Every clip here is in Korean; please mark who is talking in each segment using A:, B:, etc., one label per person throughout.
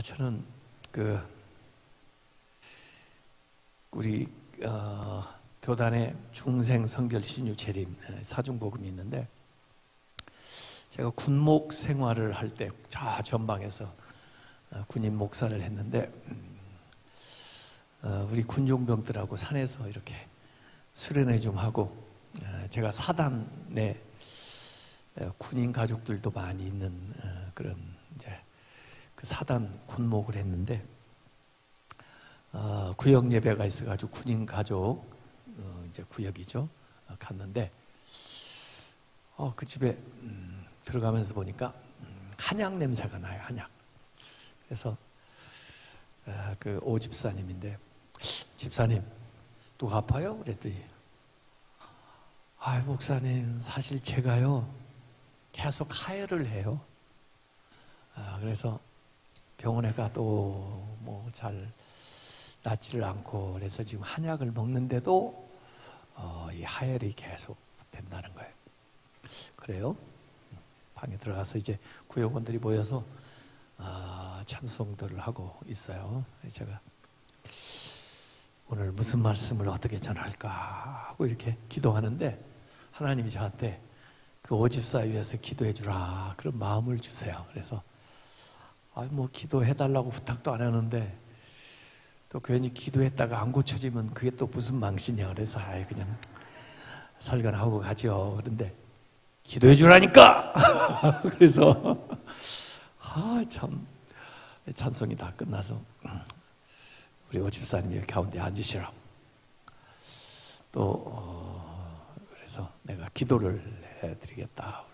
A: 저는 우리 교단에 중생 성결 신유 재림 사중복음이 있는데, 제가 군목 생활을 할 때 저 전방에서 군인 목사를 했는데, 우리 군종병들하고 산에서 이렇게 수련회 좀 하고, 제가 사단에 군인 가족들도 많이 있는 그런 이제 그 사단 군목을 했는데, 구역 예배가 있어가지고 군인 가족 이제 구역이죠. 갔는데 그 집에 들어가면서 보니까 한약 냄새가 나요. 한약. 그래서 그 오 집사님인데, 집사님 누가 아파요? 그랬더니 목사님 사실 제가요 계속 하혈을 해요. 그래서 병원에 가도 뭐 잘 낫지를 않고, 그래서 지금 한약을 먹는데도 이 하혈이 계속 된다는 거예요. 그래요? 방에 들어가서 이제 구역원들이 모여서 찬송들을 하고 있어요. 제가 오늘 무슨 말씀을 어떻게 전할까 하고 이렇게 기도하는데, 하나님이 저한테 그 오집사 위해서 기도해 주라 그런 마음을 주세요. 그래서 뭐 기도해달라고 부탁도 안 하는데 또 괜히 기도했다가 안 고쳐지면 그게 또 무슨 망신이야. 그래서 그냥 설교하고 가죠. 그런데 기도해 주라니까. 그래서 참 찬송이 다 끝나서 우리 오 집사님이 가운데 앉으시라고 또 그래서 내가 기도를 해드리겠다.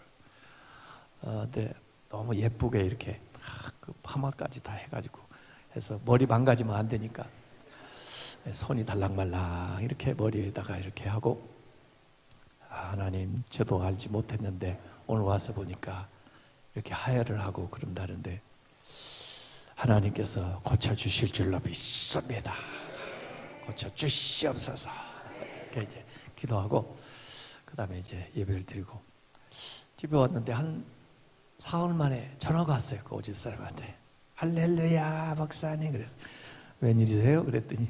A: 근데 너무 예쁘게 이렇게 그 파마까지 다 해가지고 해서 머리 망가지면 안 되니까 손이 달랑말랑 이렇게 머리에다가 이렇게 하고, 하나님 저도 알지 못했는데 오늘 와서 보니까 이렇게 하혈을 하고 그런다는데 하나님께서 고쳐주실 줄로 믿습니다. 고쳐주시옵소서. 이렇게 이제 기도하고 그 다음에 이제 예배를 드리고 집에 왔는데 한 사흘 만에 전화가 왔어요. 그 오집사님한테. 할렐루야 목사님. 그래서 웬일이세요? 그랬더니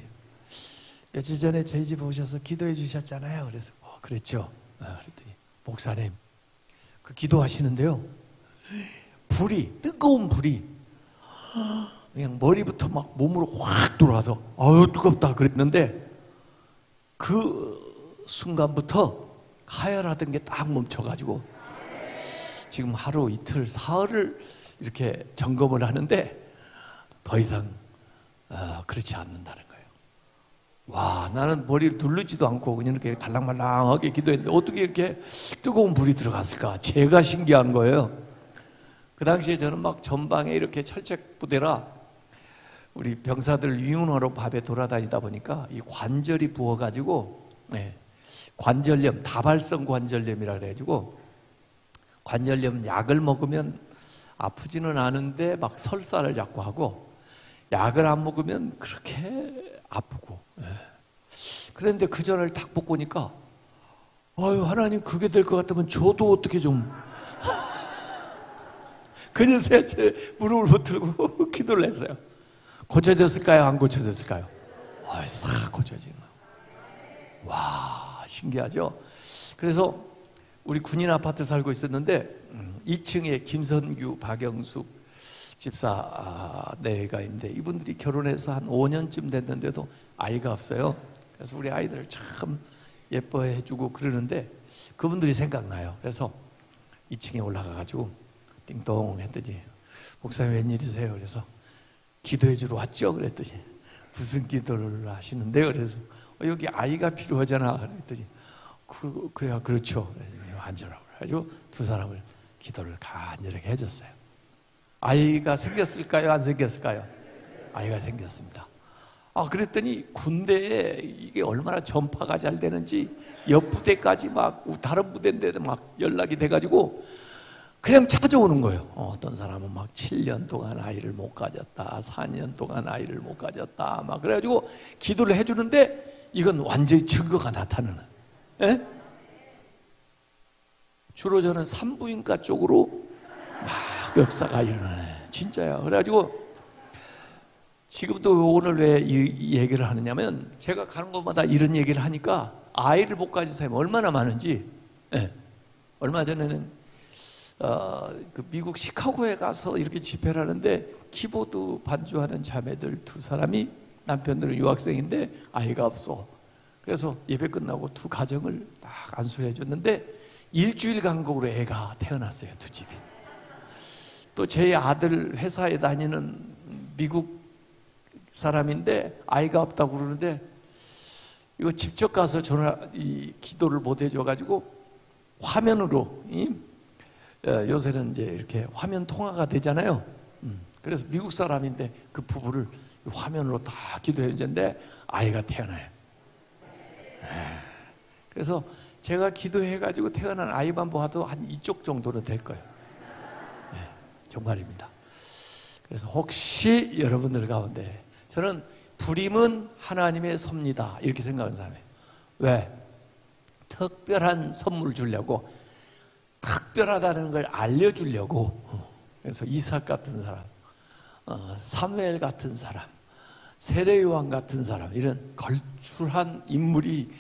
A: 며칠 전에 저희 집에 오셔서 기도해 주셨잖아요. 그래서 그랬죠. 그랬더니 목사님 그 기도하시는데요, 불이, 뜨거운 불이 그냥 머리부터 막 몸으로 확 들어와서 뜨겁다 그랬는데, 그 순간부터 하혈하던 게 딱 멈춰가지고 지금 하루 이틀 사흘을 이렇게 점검을 하는데 더 이상 그렇지 않는다는 거예요. 와, 나는 머리를 누르지도 않고 그냥 이렇게 달랑말랑하게 기도했는데 어떻게 이렇게 뜨거운 불이 들어갔을까? 제가 신기한 거예요. 그 당시에 저는 막 전방에 이렇게 철책 부대라 우리 병사들 위문하러 밤에 돌아다니다 보니까 이 관절이 부어가지고 관절염, 다발성 관절염이라 그래가지고 관절염 약을 먹으면 아프지는 않은데 막 설사를 자꾸 하고, 약을 안 먹으면 그렇게 아프고. 그런데 그 전을 딱 보고 보니까 하나님 그게 될 것 같으면 저도 어떻게 좀 그녀서야 제 무릎을 붙들고 기도를 했어요. 고쳐졌을까요? 안 고쳐졌을까요? 싹 고쳐진 거예요. 와, 신기하죠? 그래서 우리 군인 아파트 살고 있었는데 2층에 김선규, 박영숙 집사 네가 있는데, 이분들이 결혼해서 한 5년쯤 됐는데도 아이가 없어요. 그래서 우리 아이들을 참 예뻐해 주고 그러는데 그분들이 생각나요. 그래서 2층에 올라가가지고 띵동 했더니 목사님 웬일이세요? 그래서 기도해 주러 왔죠? 그랬더니 무슨 기도를 하시는데요? 그래서 여기 아이가 필요하잖아. 그랬더니 그래야 그렇죠. 앉으라고 해가지고 두 사람을 기도를 간절하게 해줬어요. 아이가 생겼을까요? 안 생겼을까요? 아이가 생겼습니다. 그랬더니 군대에 이게 얼마나 전파가 잘 되는지 옆 부대까지 막 다른 부대인데도 막 연락이 돼가지고 그냥 찾아오는 거예요. 어떤 사람은 막 7년 동안 아이를 못 가졌다, 4년 동안 아이를 못 가졌다, 막 그래가지고 기도를 해주는데 이건 완전히 증거가 나타나는. 주로 저는 산부인과 쪽으로 막 역사가 일어나요. 진짜야. 그래가지고 지금도 오늘 왜 이 얘기를 하느냐면 제가 가는 곳마다 이런 얘기를 하니까 아이를 못 가진 사람이 얼마나 많은지. 네. 얼마 전에는 그 미국 시카고에 가서 이렇게 집회를 하는데 키보드 반주하는 자매들 두 사람이 남편들은 유학생인데 아이가 없어. 그래서 예배 끝나고 두 가정을 딱 안수를 해줬는데 일주일 간격으로 애가 태어났어요. 두 집이. 또 제 아들 회사에 다니는 미국 사람인데 아이가 없다고 그러는데 이거 직접 가서 기도를 못 해줘가지고 화면으로 요새는 이제 이렇게 화면 통화가 되잖아요. 그래서 미국 사람인데 그 부부를 화면으로 다 기도해 주는데 아이가 태어나요. 그래서 제가 기도해가지고 태어난 아이만 봐도 한 이쪽 정도는 될 거예요. 네, 정말입니다. 그래서 혹시 여러분들 가운데 저는 불임은 하나님의 섭니다 이렇게 생각하는 사람이에요. 왜? 특별한 선물을 주려고, 특별하다는 걸 알려주려고. 그래서 이삭 같은 사람, 사무엘 같은 사람, 세례요한 같은 사람, 이런 걸출한 인물이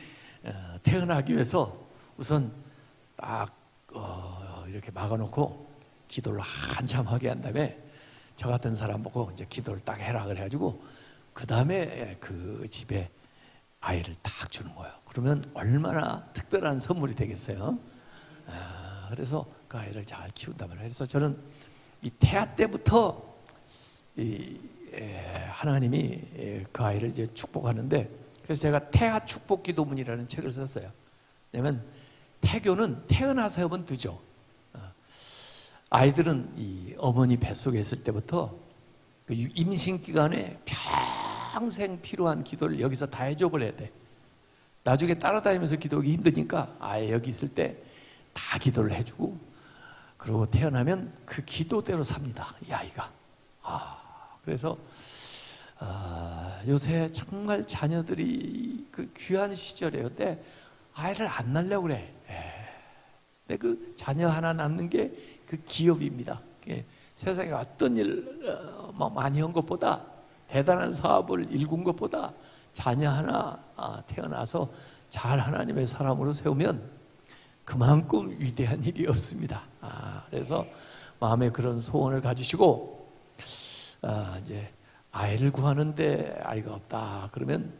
A: 태어나기 위해서 우선 딱 이렇게 막아놓고 기도를 한참 하게 한 다음에 저 같은 사람 보고 이제 기도를 딱 해라 그래가지고 그 다음에 그 집에 아이를 딱 주는 거예요. 그러면 얼마나 특별한 선물이 되겠어요. 그래서 그 아이를 잘 키운단 말이에요. 그래서 저는 이 태아 때부터 하나님이 그 아이를 이제 축복하는데, 그래서 제가 태아 축복 기도문이라는 책을 썼어요. 왜냐면 태교는 태어나서 하면 되죠. 아이들은 이 어머니 뱃속에 있을 때부터 그 임신 기간에 평생 필요한 기도를 여기서 다 해줘 버려야 돼. 나중에 따라다니면서 기도하기 힘드니까 아예 여기 있을 때 다 기도를 해주고, 그리고 태어나면 그 기도대로 삽니다, 이 아이가. 그래서 요새 정말 자녀들이 그 귀한 시절이에요. 근데 아이를 안 낳으려고 그래. 근데 그 자녀 하나 낳는 게 그 기업입니다. 세상에 어떤 일 많이 한 것보다, 대단한 사업을 일군 것보다 자녀 하나 태어나서 잘 하나님의 사람으로 세우면 그만큼 위대한 일이 없습니다. 그래서 마음에 그런 소원을 가지시고 이제 아이를 구하는데 아이가 없다 그러면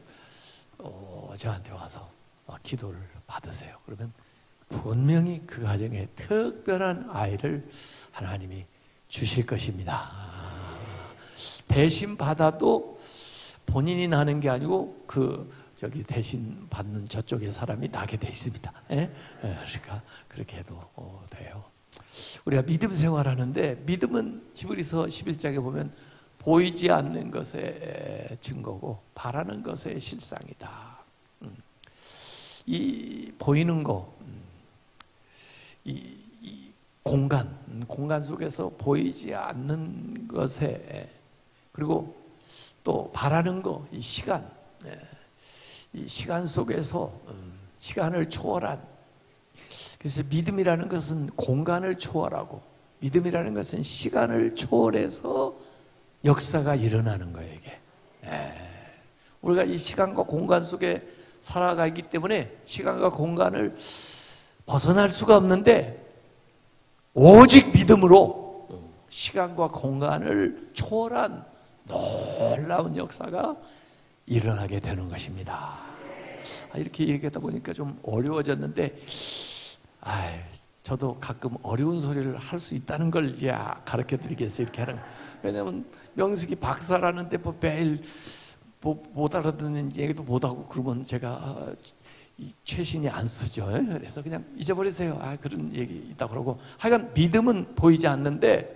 A: 저한테 와서 기도를 받으세요. 그러면 분명히 그 가정에 특별한 아이를 하나님이 주실 것입니다. 대신 받아도 본인이 나는 게 아니고 대신 받는 저쪽의 사람이 나게 돼 있습니다. 그러니까 그렇게 해도 돼요. 우리가 믿음 생활하는데, 믿음은 히브리서 11장에 보면 보이지 않는 것의 증거고 바라는 것의 실상이다. 이 보이는 거, 이 공간 속에서 보이지 않는 것에, 그리고 또 바라는 거, 이 시간 속에서 시간을 초월한, 그래서 믿음이라는 것은 공간을 초월하고 믿음이라는 것은 시간을 초월해서 역사가 일어나는 거예요, 이게. 우리가 이 시간과 공간 속에 살아가기 때문에 시간과 공간을 벗어날 수가 없는데, 오직 믿음으로 시간과 공간을 초월한 놀라운 역사가 일어나게 되는 것입니다. 이렇게 얘기하다 보니까 좀 어려워졌는데, 저도 가끔 어려운 소리를 할 수 있다는 걸 이제 가르쳐 드리겠어요. 이렇게 하는. 왜냐하면 명식이 박사라는데 매일 못 알아듣는 얘기도 못하고 그러면 제가 최신이 안 쓰죠. 그래서 그냥 잊어버리세요. 그런 얘기 있다 그러고. 하여간 믿음은 보이지 않는데,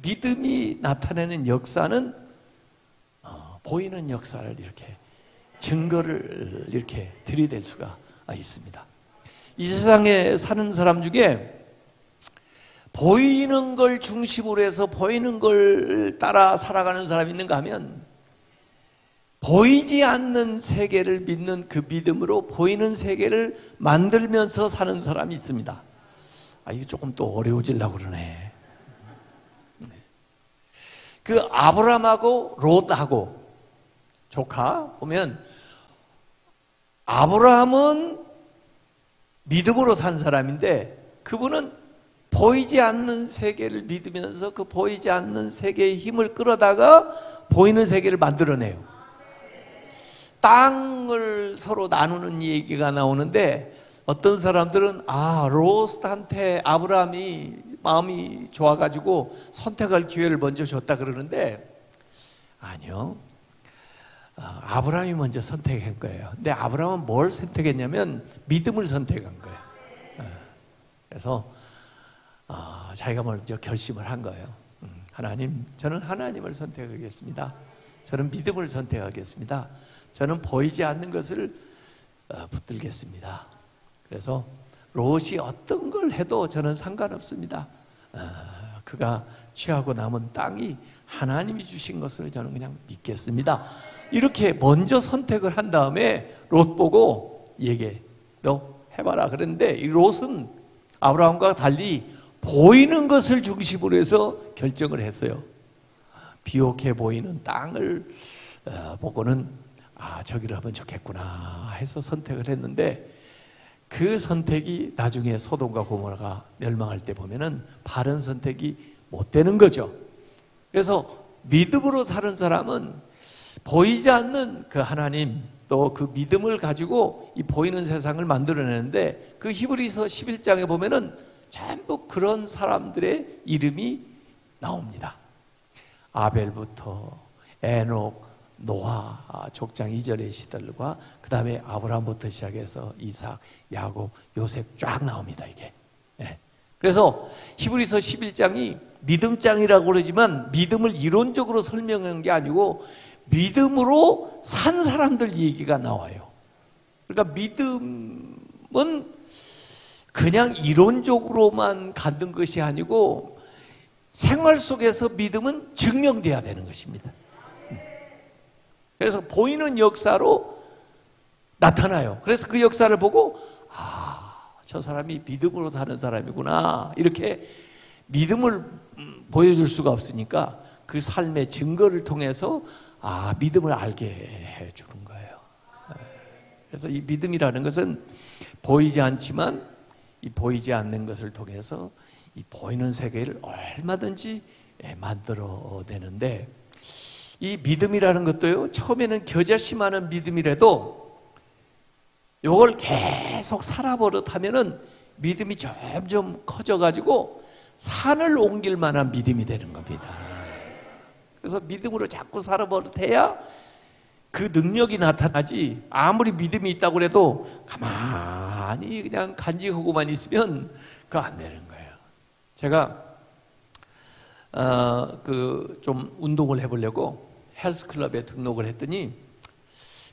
A: 믿음이 나타내는 역사는 보이는 역사를 이렇게 증거를 이렇게 들이댈 수가 있습니다. 이 세상에 사는 사람 중에 보이는 걸 중심으로 해서 보이는 걸 따라 살아가는 사람이 있는가 하면, 보이지 않는 세계를 믿는 그 믿음으로 보이는 세계를 만들면서 사는 사람이 있습니다. 이게 조금 또 어려워지려고 그러네. 그 아브라함하고 롯하고 조카 보면 아브라함은 믿음으로 산 사람인데 그분은 보이지 않는 세계를 믿으면서 그 보이지 않는 세계의 힘을 끌어다가 보이는 세계를 만들어내요. 땅을 서로 나누는 얘기가 나오는데 어떤 사람들은 롯한테 아브라함이 마음이 좋아가지고 선택할 기회를 먼저 줬다 그러는데 아니요. 아브라함이 먼저 선택한 거예요. 근데 아브라함은 뭘 선택했냐면 믿음을 선택한 거예요. 그래서 자기가 먼저 결심을 한 거예요. 하나님, 저는 하나님을 선택하겠습니다. 저는 믿음을 선택하겠습니다. 저는 보이지 않는 것을 붙들겠습니다. 그래서 롯이 어떤 걸 해도 저는 상관없습니다. 그가 취하고 남은 땅이 하나님이 주신 것을 저는 그냥 믿겠습니다. 이렇게 먼저 선택을 한 다음에 롯 보고 얘기해. 너 해봐라. 그런데 이 롯은 아브라함과 달리 보이는 것을 중심으로 해서 결정을 했어요. 비옥해 보이는 땅을 보고는 저기를 하면 좋겠구나 해서 선택을 했는데 그 선택이 나중에 소돔과 고모라가 멸망할 때 보면은 바른 선택이 못 되는 거죠. 그래서 믿음으로 사는 사람은 보이지 않는 그 하나님 또 그 믿음을 가지고 이 보이는 세상을 만들어내는데 그 히브리서 11장에 보면은 전부 그런 사람들의 이름이 나옵니다. 아벨부터 에녹, 노아, 족장 이전의 시들과 그 다음에 아브라함부터 시작해서 이삭, 야곱, 요셉 쫙 나옵니다. 이게. 그래서 히브리서 11장이 믿음장이라고 그러지만 믿음을 이론적으로 설명한 게 아니고 믿음으로 산 사람들 얘기가 나와요. 그러니까 믿음은 그냥 이론적으로만 갖는 것이 아니고 생활 속에서 믿음은 증명돼야 되는 것입니다. 그래서 보이는 역사로 나타나요. 그래서 그 역사를 보고 저 사람이 믿음으로 사는 사람이구나 이렇게 믿음을 보여줄 수가 없으니까 그 삶의 증거를 통해서 믿음을 알게 해주는 거예요. 그래서 이 믿음이라는 것은 보이지 않지만 이 보이지 않는 것을 통해서 이 보이는 세계를 얼마든지 만들어내는데 이 믿음이라는 것도요 처음에는 겨자씨만한 믿음이라도 요걸 계속 살아버릇하면은 믿음이 점점 커져가지고 산을 옮길 만한 믿음이 되는 겁니다. 그래서 믿음으로 자꾸 살아버릇해야 그 능력이 나타나지 아무리 믿음이 있다고 해도 가만히 그냥 간직하고만 있으면 그거 안 되는 거예요. 제가 좀 운동을 해보려고 헬스클럽에 등록을 했더니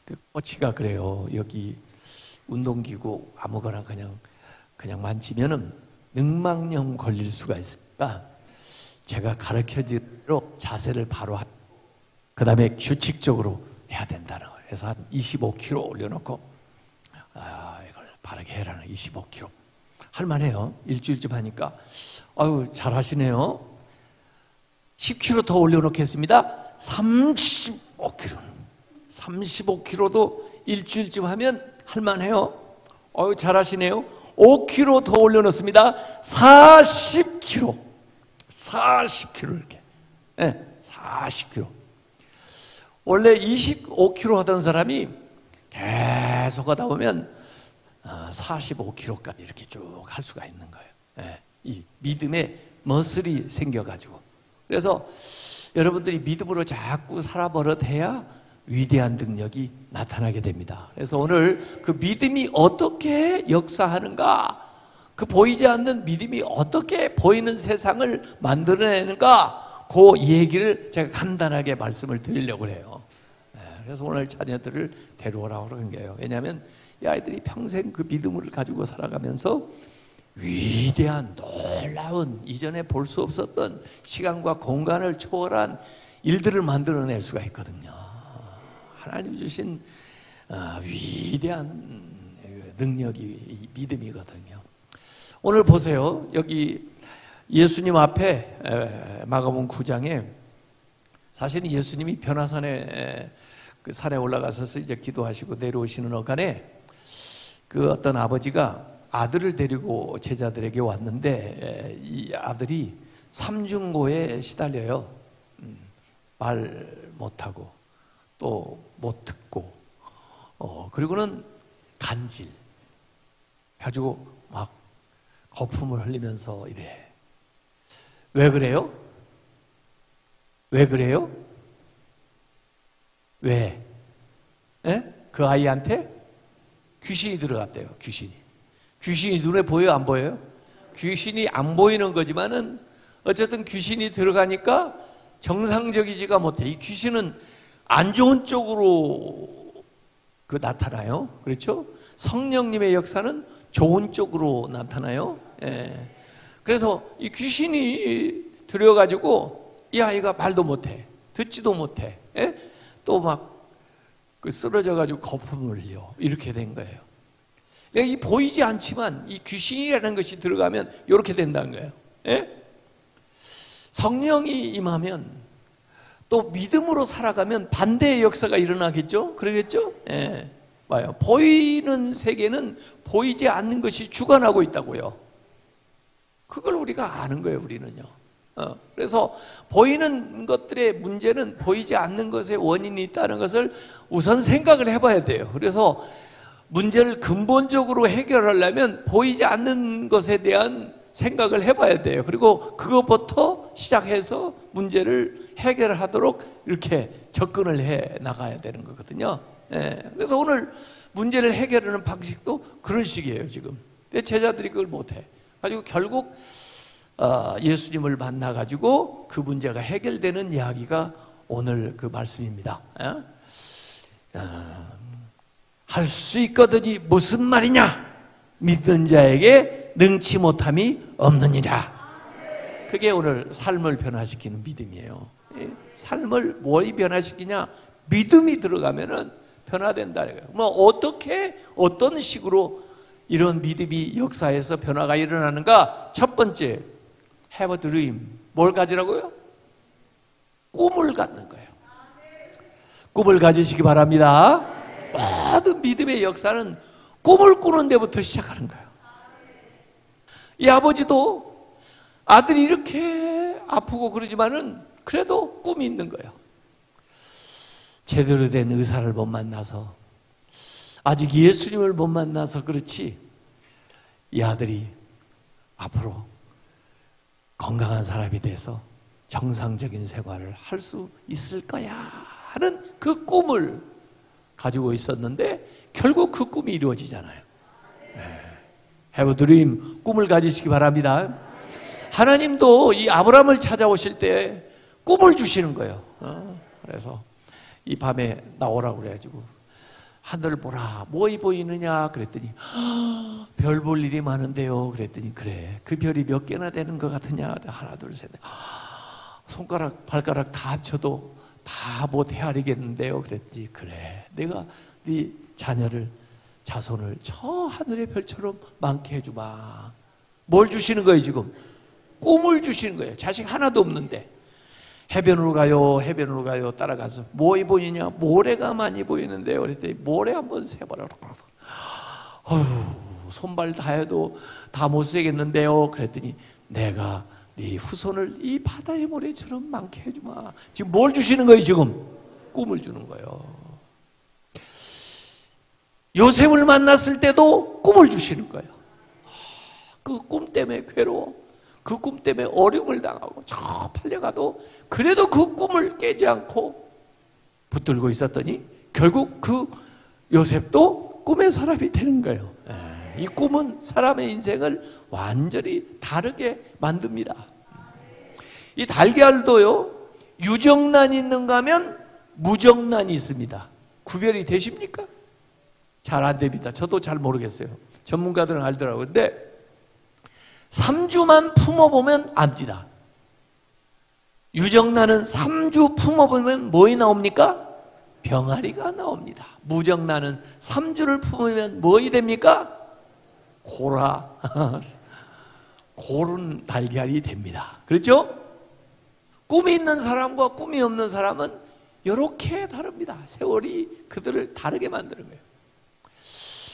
A: 그 코치가 그래요. 여기 운동기구 아무거나 그냥 만지면은 늑막염 걸릴 수가 있으니까 제가 가르쳐진 대로 자세를 바로 하고 그 다음에 규칙적으로 해야 된다는 거예요. 그래서 한 25kg 올려놓고 이걸 바르게 해라는 25kg 할만해요. 일주일쯤 하니까 아유 잘하시네요. 10kg 더 올려놓겠습니다. 35kg 35kg도 일주일쯤 하면 할만해요. 아유 잘하시네요. 5kg 더 올려놓습니다. 40kg 40kg 이렇게 40kg 원래 25kg 하던 사람이 계속 하다 보면 45kg까지 이렇게 쭉 할 수가 있는 거예요. 이 믿음의 머슬이 생겨가지고 그래서 여러분들이 믿음으로 자꾸 살아버릇해야 위대한 능력이 나타나게 됩니다. 그래서 오늘 그 믿음이 어떻게 역사하는가 그 보이지 않는 믿음이 어떻게 보이는 세상을 만들어내는가 그 얘기를 제가 간단하게 말씀을 드리려고 해요. 그래서 오늘 자녀들을 데려오라고 그런 거예요. 왜냐하면 이 아이들이 평생 그 믿음을 가지고 살아가면서 위대한 놀라운 이전에 볼 수 없었던 시간과 공간을 초월한 일들을 만들어낼 수가 있거든요. 하나님 주신 위대한 능력이 믿음이거든요. 오늘 보세요. 여기 예수님 앞에 마가복음 9장에 사실은 예수님이 변화산에 그 산에 올라가셔서 이제 기도하시고 내려오시는 어간에 그 어떤 아버지가 아들을 데리고 제자들에게 왔는데 이 아들이 삼중고에 시달려요. 말 못하고 또 못 듣고 그리고는 간질 가지고 막 거품을 흘리면서 이래. 왜 그래요? 왜 그래요? 왜? 에? 그 아이한테 귀신이 들어갔대요. 귀신이 눈에 보여요? 안 보여요? 귀신이 안 보이는 거지만은 어쨌든 귀신이 들어가니까 정상적이지가 못해. 이 귀신은 안 좋은 쪽으로 나타나요. 그렇죠? 성령님의 역사는 좋은 쪽으로 나타나요. 예. 그래서 이 귀신이 들여가지고 이 아이가 말도 못해, 듣지도 못해, 예? 또 막 쓰러져가지고 거품을 흘려. 이렇게 된 거예요. 그러니까 이 보이지 않지만 이 귀신이라는 것이 들어가면 이렇게 된다는 거예요. 예? 성령이 임하면 또 믿음으로 살아가면 반대의 역사가 일어나겠죠? 그러겠죠? 예. 봐요. 보이는 세계는 보이지 않는 것이 주관하고 있다고요. 그걸 우리가 아는 거예요, 우리는요. 그래서 보이는 것들의 문제는 보이지 않는 것에 원인이 있다는 것을 우선 생각을 해봐야 돼요. 그래서 문제를 근본적으로 해결하려면 보이지 않는 것에 대한 생각을 해봐야 돼요. 그리고 그것부터 시작해서 문제를 해결하도록 이렇게 접근을 해 나가야 되는 거거든요. 예, 그래서 오늘 문제를 해결하는 방식도 그런 식이에요, 지금. 제자들이 그걸 못해. 가지고 결국 예수님을 만나가지고 그 문제가 해결되는 이야기가 오늘 그 말씀입니다. 할 수 있거든이 무슨 말이냐? 믿는 자에게 능치 못함이 없느니라. 그게 오늘 삶을 변화시키는 믿음이에요. 삶을 뭐이 변화시키냐? 믿음이 들어가면은 변화된다. 뭐 어떻게 어떤 식으로 이런 믿음이 역사에서 변화가 일어나는가? 첫 번째, have a dream. 뭘 가지라고요? 꿈을 갖는 거예요. 꿈을 가지시기 바랍니다. 모든 믿음의 역사는 꿈을 꾸는 데부터 시작하는 거예요. 이 아버지도 아들이 이렇게 아프고 그러지만은 그래도 꿈이 있는 거예요. 제대로 된 의사를 못 만나서, 아직 예수님을 못 만나서 그렇지, 이 아들이 앞으로 건강한 사람이 돼서 정상적인 생활을 할 수 있을 거야 하는 그 꿈을 가지고 있었는데 결국 그 꿈이 이루어지잖아요. Have a dream. 꿈을 가지시기 바랍니다. 하나님도 이 아브라함을 찾아오실 때 꿈을 주시는 거예요. 그래서 이 밤에 나오라고 그래가지고 하늘을 보라. 뭐이 보이느냐 그랬더니 별 볼 일이 많은데요 그랬더니 그래, 그 별이 몇 개나 되는 것 같으냐? 하나 둘 셋. 손가락 발가락 다 합쳐도 다 못 헤아리겠는데요 그랬더니 그래, 내가 네 자손을 저 하늘의 별처럼 많게 해주마. 뭘 주시는 거예요 지금? 꿈을 주시는 거예요. 자식 하나도 없는데 해변으로 가요 따라가서 뭐이 보이냐? 모래가 많이 보이는데요 그랬더니 모래 한번 세봐라. 손발 다 해도 다 못 세겠는데요 그랬더니 내가 네 후손을 이 바다의 모래처럼 많게 해주마. 지금 뭘 주시는 거예요 지금? 꿈을 주는 거예요. 요셉을 만났을 때도 꿈을 주시는 거예요. 그 꿈 때문에 괴로워, 그 꿈 때문에 어려움을 당하고 저 팔려가도 그래도 그 꿈을 깨지 않고 붙들고 있었더니 결국 그 요셉도 꿈의 사람이 되는 거예요. 이 꿈은 사람의 인생을 완전히 다르게 만듭니다. 이 달걀도요, 유정란이 있는가 하면 무정란이 있습니다. 구별이 되십니까? 잘 안 됩니다. 저도 잘 모르겠어요. 전문가들은 알더라고요. 근데 3주만 품어보면 압니다. 유정란은 3주 품어보면 뭐이 나옵니까? 병아리가 나옵니다. 무정란은 3주를 품으면 뭐이 됩니까? 고른 달걀이 됩니다. 그렇죠? 꿈이 있는 사람과 꿈이 없는 사람은 이렇게 다릅니다. 세월이 그들을 다르게 만드는 거예요.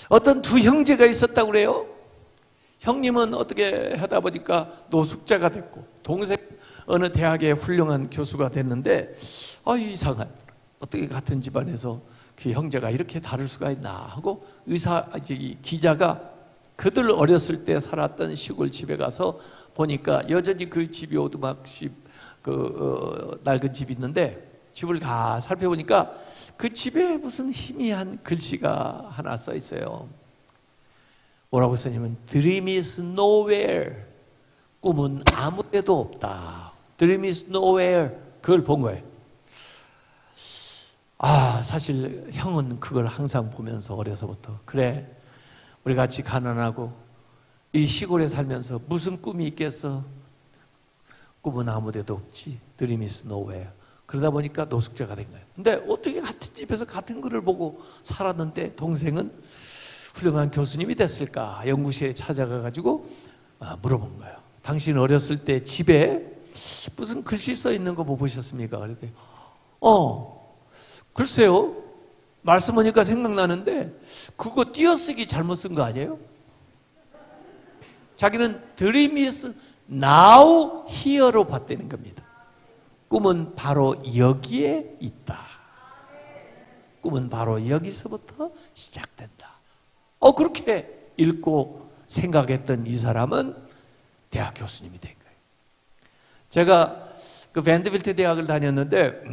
A: 어떤 두 형제가 있었다고 그래요. 형님은 어떻게 하다 보니까 노숙자가 됐고, 동생 어느 대학의 훌륭한 교수가 됐는데, 이상한, 어떻게 같은 집안에서 그 형제가 이렇게 다를 수가 있나 하고 기자가 그들 어렸을 때 살았던 시골 집에 가서 보니까 여전히 그 집이 오두막집 낡은 집이 있는데, 집을 다 살펴보니까 그 집에 무슨 희미한 글씨가 하나 써 있어요. 뭐라고 써냐면 Dream is nowhere. 꿈은 아무 데도 없다. Dream is nowhere. 그걸 본 거예요. 사실 형은 그걸 항상 보면서 어려서부터, 그래, 우리 같이 가난하고 이 시골에 살면서 무슨 꿈이 있겠어? 꿈은 아무 데도 없지. Dream is nowhere. 그러다 보니까 노숙자가 된 거예요. 근데 어떻게 같은 집에서 같은 글을 보고 살았는데 동생은 훌륭한 교수님이 됐을까? 연구실에 찾아가가지고 물어본 거예요. 당신 어렸을 때 집에 무슨 글씨 써 있는 거 뭐 보셨습니까? 그랬더니 글쎄요, 말씀하니까 생각나는데 그거 띄어쓰기 잘못 쓴 거 아니에요? 자기는 Dream is now here로 봤다는 겁니다. 꿈은 바로 여기에 있다. 꿈은 바로 여기서부터 시작된다. 그렇게 읽고 생각했던 이 사람은 대학 교수님이 된 거예요. 제가 그 밴드빌트 대학을 다녔는데,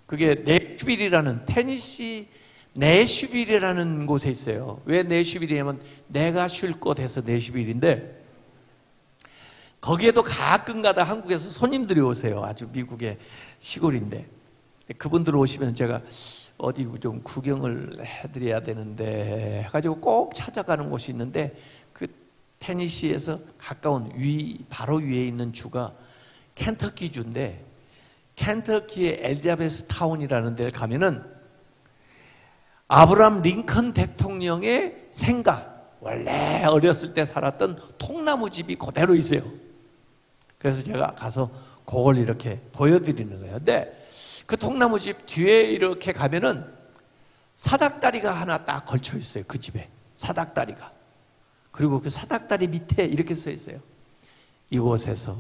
A: 그게 내슈빌이라는, 테니시 내슈빌이라는 곳에 있어요. 왜 내슈빌이냐면 내가 쉴 곳에서 내슈빌인데, 거기에도 가끔 가다 한국에서 손님들이 오세요. 아주 미국의 시골인데, 그분들 오시면 제가 어디 좀 구경을 해드려야 되는데 해가지고 꼭 찾아가는 곳이 있는데, 그 테니시에서 가까운 바로 위에 있는 주가 켄터키 주인데, 켄터키의 엘리자베스 타운이라는 데를 가면은 아브라함 링컨 대통령의 생각, 원래 어렸을 때 살았던 통나무 집이 그대로 있어요. 그래서 제가 가서 그걸 이렇게 보여드리는 거예요. 근데 그 통나무 집 뒤에 이렇게 가면은 사닥다리가 하나 딱 걸쳐 있어요. 그 집에 사닥다리가. 그리고 그 사닥다리 밑에 이렇게 써 있어요. 이곳에서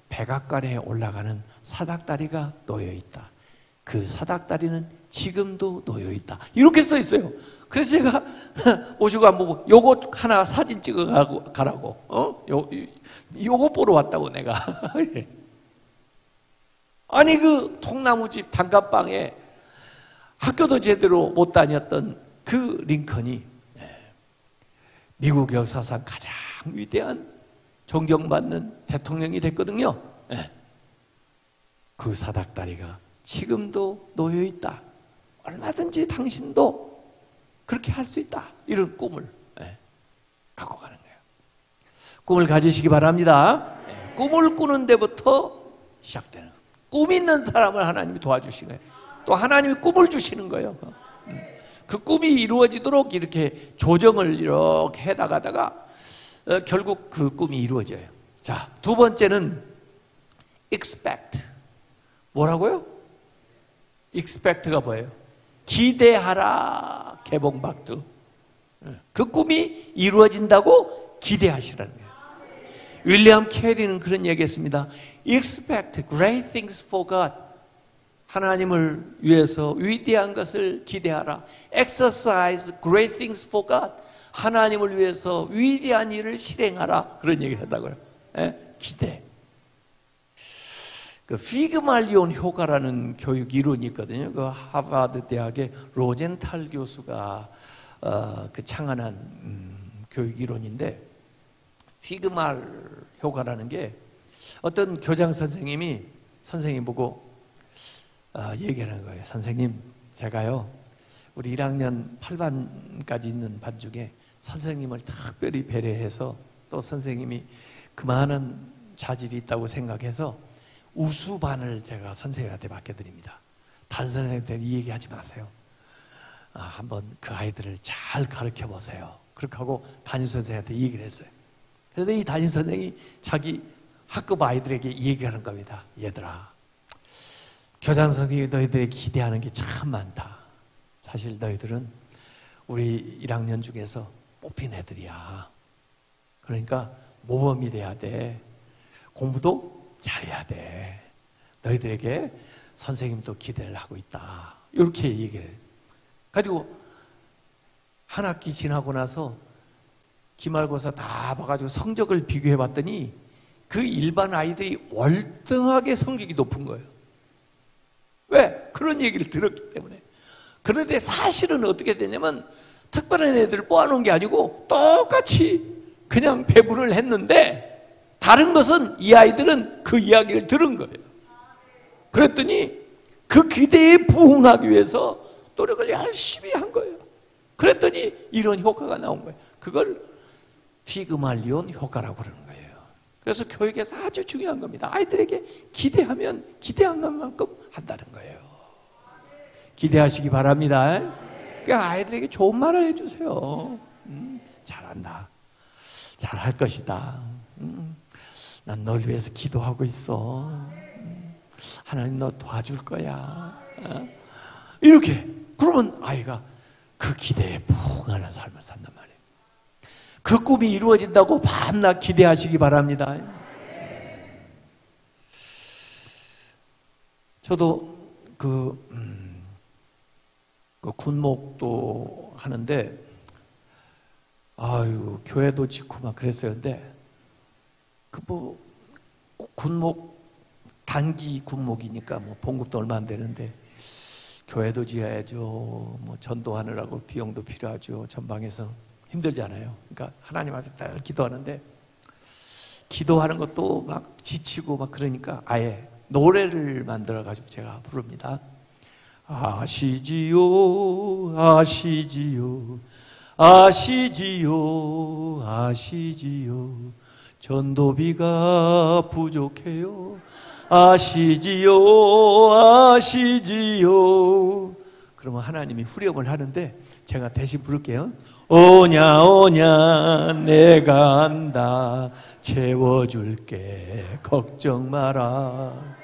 A: 백악관에 올라가는 사닥다리가 놓여 있다. 그 사닥다리는 지금도 놓여 있다. 이렇게 써 있어요. 그래서 제가 오시고 안 보고 요거 하나 사진 찍어 가라고. 요거 보러 왔다고 내가. 아니, 그 통나무집 단칸방에 학교도 제대로 못 다녔던 그 링컨이 미국 역사상 가장 위대한 존경받는 대통령이 됐거든요. 그 사닥다리가 지금도 놓여 있다. 얼마든지 당신도 그렇게 할 수 있다. 이런 꿈을 갖고 가는 거예요. 꿈을 가지시기 바랍니다. 꿈을 꾸는 데부터 시작되는 거예요. 꿈 있는 사람을 하나님이 도와주시는 거예요. 또 하나님이 꿈을 주시는 거예요. 그 꿈이 이루어지도록 이렇게 조정을 이렇게 해나가다가 결국 그 꿈이 이루어져요. 자, 두 번째는 expect. 뭐라고요? expect가 뭐예요? 기대하라. 개봉박두. 그 꿈이 이루어진다고 기대하시라는 거예요. 윌리엄 캐리는 그런 얘기했습니다. Expect great things for God. 하나님을 위해서 위대한 것을 기대하라. Exercise great things for God. 하나님을 위해서 위대한 일을 실행하라. 그런 얘기를 했다고요. 기대. 그 피그말리온 효과라는 교육 이론이 있거든요. 그 하버드 대학의 로젠탈 교수가 그 창안한 교육 이론인데, 피그말 효과라는 게 어떤 교장 선생님이 선생님 보고 얘기하는 거예요. 선생님, 제가요 우리 1학년 8반까지 있는 반 중에 선생님을 특별히 배려해서, 또 선생님이 그만한 자질이 있다고 생각해서 우수반을 제가 선생님한테 맡겨드립니다. 다른 선생님한테 이 얘기하지 마세요. 한번 그 아이들을 잘 가르쳐 보세요. 그렇게 하고 담임선생님한테 이 얘기를 했어요. 그래서 이 담임선생이 자기 학급 아이들에게 이 얘기하는 겁니다. 얘들아, 교장 선생님이 너희들에게 기대하는 게 참 많다. 사실 너희들은 우리 1학년 중에서 뽑힌 애들이야. 그러니까 모범이 돼야 돼. 공부도 잘해야 돼. 너희들에게 선생님도 기대를 하고 있다. 이렇게 얘기를 해. 가지고 한 학기 지나고 나서 기말고사 다 봐가지고 성적을 비교해 봤더니 그 일반 아이들이 월등하게 성적이 높은 거예요. 왜? 그런 얘기를 들었기 때문에. 그런데 사실은 어떻게 되냐면 특별한 애들을 뽑아놓은 게 아니고 똑같이 그냥 배분을 했는데 다른 것은 이 아이들은 그 이야기를 들은 거예요. 그랬더니 그 기대에 부응하기 위해서 노력을 열심히 한 거예요. 그랬더니 이런 효과가 나온 거예요. 그걸 피그말리온 효과라고 그러는 거예요. 그래서 교육에서 아주 중요한 겁니다. 아이들에게 기대하면 기대한 것만큼 한다는 거예요. 기대하시기 바랍니다. 그러니까 아이들에게 좋은 말을 해주세요. 잘한다. 잘할 것이다. 난 널 위해서 기도하고 있어. 하나님 너 도와줄 거야. 이렇게 그러면 아이가 그 기대에 부응하는 삶을 산단 말이에요. 그 꿈이 이루어진다고 밤낮 기대하시기 바랍니다. 저도 그 군목도 하는데 아유 교회도 짓고 막 그랬어요. 근데 그 뭐 군목 단기 군목이니까 뭐 봉급도 얼마 안 되는데 교회도 지어야죠. 뭐 전도하느라고 비용도 필요하죠. 전방에서 힘들잖아요. 그러니까 하나님한테 딱 기도하는데 기도하는 것도 막 지치고 막 그러니까 아예 노래를 만들어 가지고 제가 부릅니다. 아시지요 아시지요 아시지요 아시지요 전도비가 부족해요 아시지요 아시지요. 그러면 하나님이 후렴을 하는데 제가 대신 부를게요. 오냐 오냐 내가 안다 채워줄게 걱정 마라.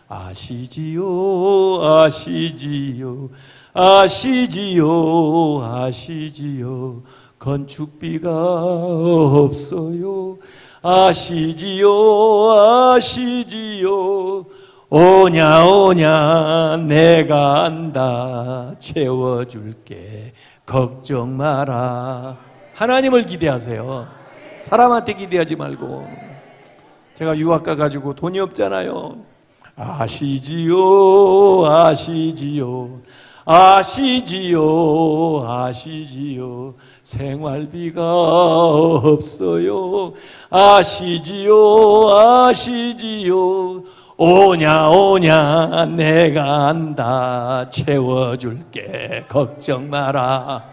A: 아시지요 아시지요 아시지요 아시지요 건축비가 없어요 아시지요 아시지요 오냐 오냐 내가 안다 채워줄게 걱정 마라. 하나님을 기대하세요. 사람한테 기대하지 말고. 제가 유학 가가지고 돈이 없잖아요. 아시지요 아시지요 아시지요 아시지요 생활비가 없어요 아시지요 아시지요 오냐 오냐 내가 안다 채워줄게 걱정 마라.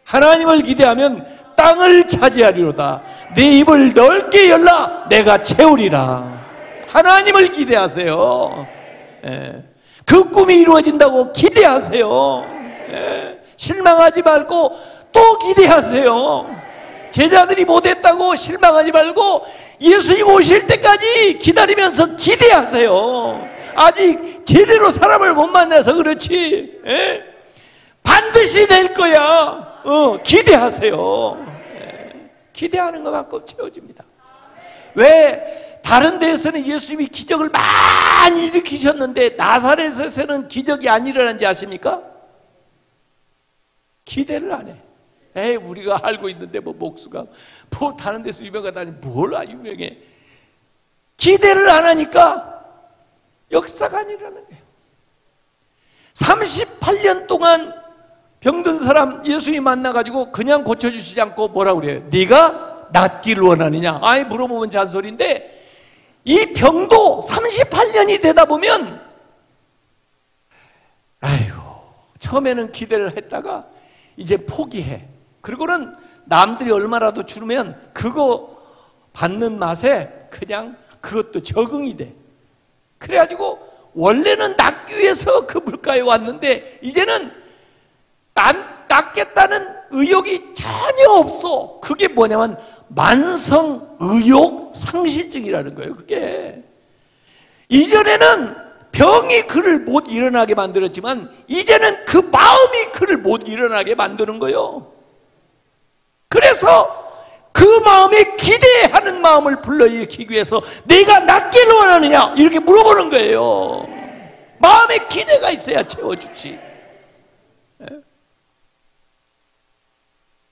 A: 하나님을 기대하면 땅을 차지하리로다. 네 입을 넓게 열라 내가 채우리라. 하나님을 기대하세요. 그 꿈이 이루어진다고 기대하세요. 실망하지 말고 또 기대하세요. 제자들이 못했다고 실망하지 말고 예수님 오실 때까지 기다리면서 기대하세요. 아직 제대로 사람을 못 만나서 그렇지 반드시 될 거야. 기대하세요. 기대하는 것만큼 채워집니다. 왜 다른 데에서는 예수님이 기적을 많이 일으키셨는데 나사렛에서는 기적이 안 일어난지 아십니까? 기대를 안 해. 에이 우리가 알고 있는데 뭐 목수가 뭐 다른 데서 유명하다니 뭘 유명해. 기대를 안 하니까 역사가 안 일어나는 거예요. 38년 동안 병든 사람 예수님 만나가지고 그냥 고쳐주시지 않고 뭐라고 그래요? 네가 낫기를 원하느냐? 아이 물어보면 잔소리인데 이 병도 38년이 되다 보면 아이고 처음에는 기대를 했다가 이제 포기해. 그리고는 남들이 얼마라도 주면 그거 받는 맛에 그냥 그것도 적응이 돼. 그래가지고 원래는 낫기 위해서 그 물가에 왔는데 이제는 낫겠다는 의욕이 전혀 없어. 그게 뭐냐면 만성 의욕 상실증이라는 거예요. 그게 이전에는 병이 그를 못 일어나게 만들었지만 이제는 그 마음이 그를 못 일어나게 만드는 거예요. 그래서 그 마음에 기대하는 마음을 불러일으키기 위해서 내가 낫기를 원하느냐 이렇게 물어보는 거예요. 마음에 기대가 있어야 채워주지.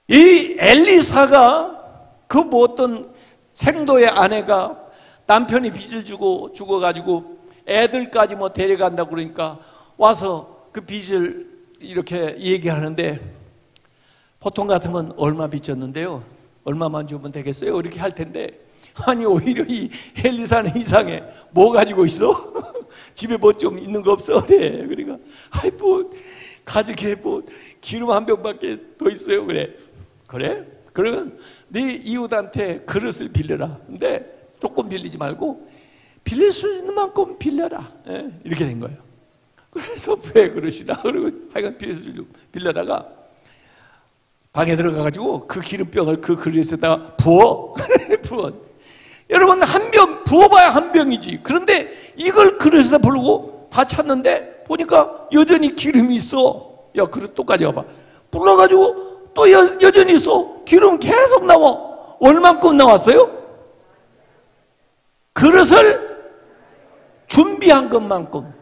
A: 이 엘리사가 그 뭐 어떤 생도의 아내가 남편이 빚을 주고 죽어가지고 애들까지 뭐 데려간다고 그러니까 와서 그 빚을 이렇게 얘기하는데 보통 같으면 얼마 빚졌는데요, 얼마만 주면 되겠어요? 이렇게 할 텐데 아니 오히려 이 엘리사는 이상해. 뭐 가지고 있어? 집에 뭐 좀 있는 거 없어? 그래. 그러니까 아이 뭐 가족에 뭐 기름 한 병밖에 더 있어요. 그래. 그러면 네 이웃한테 그릇을 빌려라. 근데 조금 빌리지 말고 빌릴 수 있는 만큼 빌려라. 이렇게 된 거예요. 그래서 왜 그러시나? 그리고 하여간 빌려다가 방에 들어가가지고 그 기름병을 그 그릇에다가 부어. 부어. 여러분 한 병 부어봐야 한 병이지. 그런데 이걸 그릇에다 부르고 다 찼는데 보니까 여전히 기름이 있어. 야 그릇 또 가져와봐. 불러가지고 또 여전히 있어. 기름 계속 나와. 얼만큼 나왔어요? 그릇을 준비한 것만큼.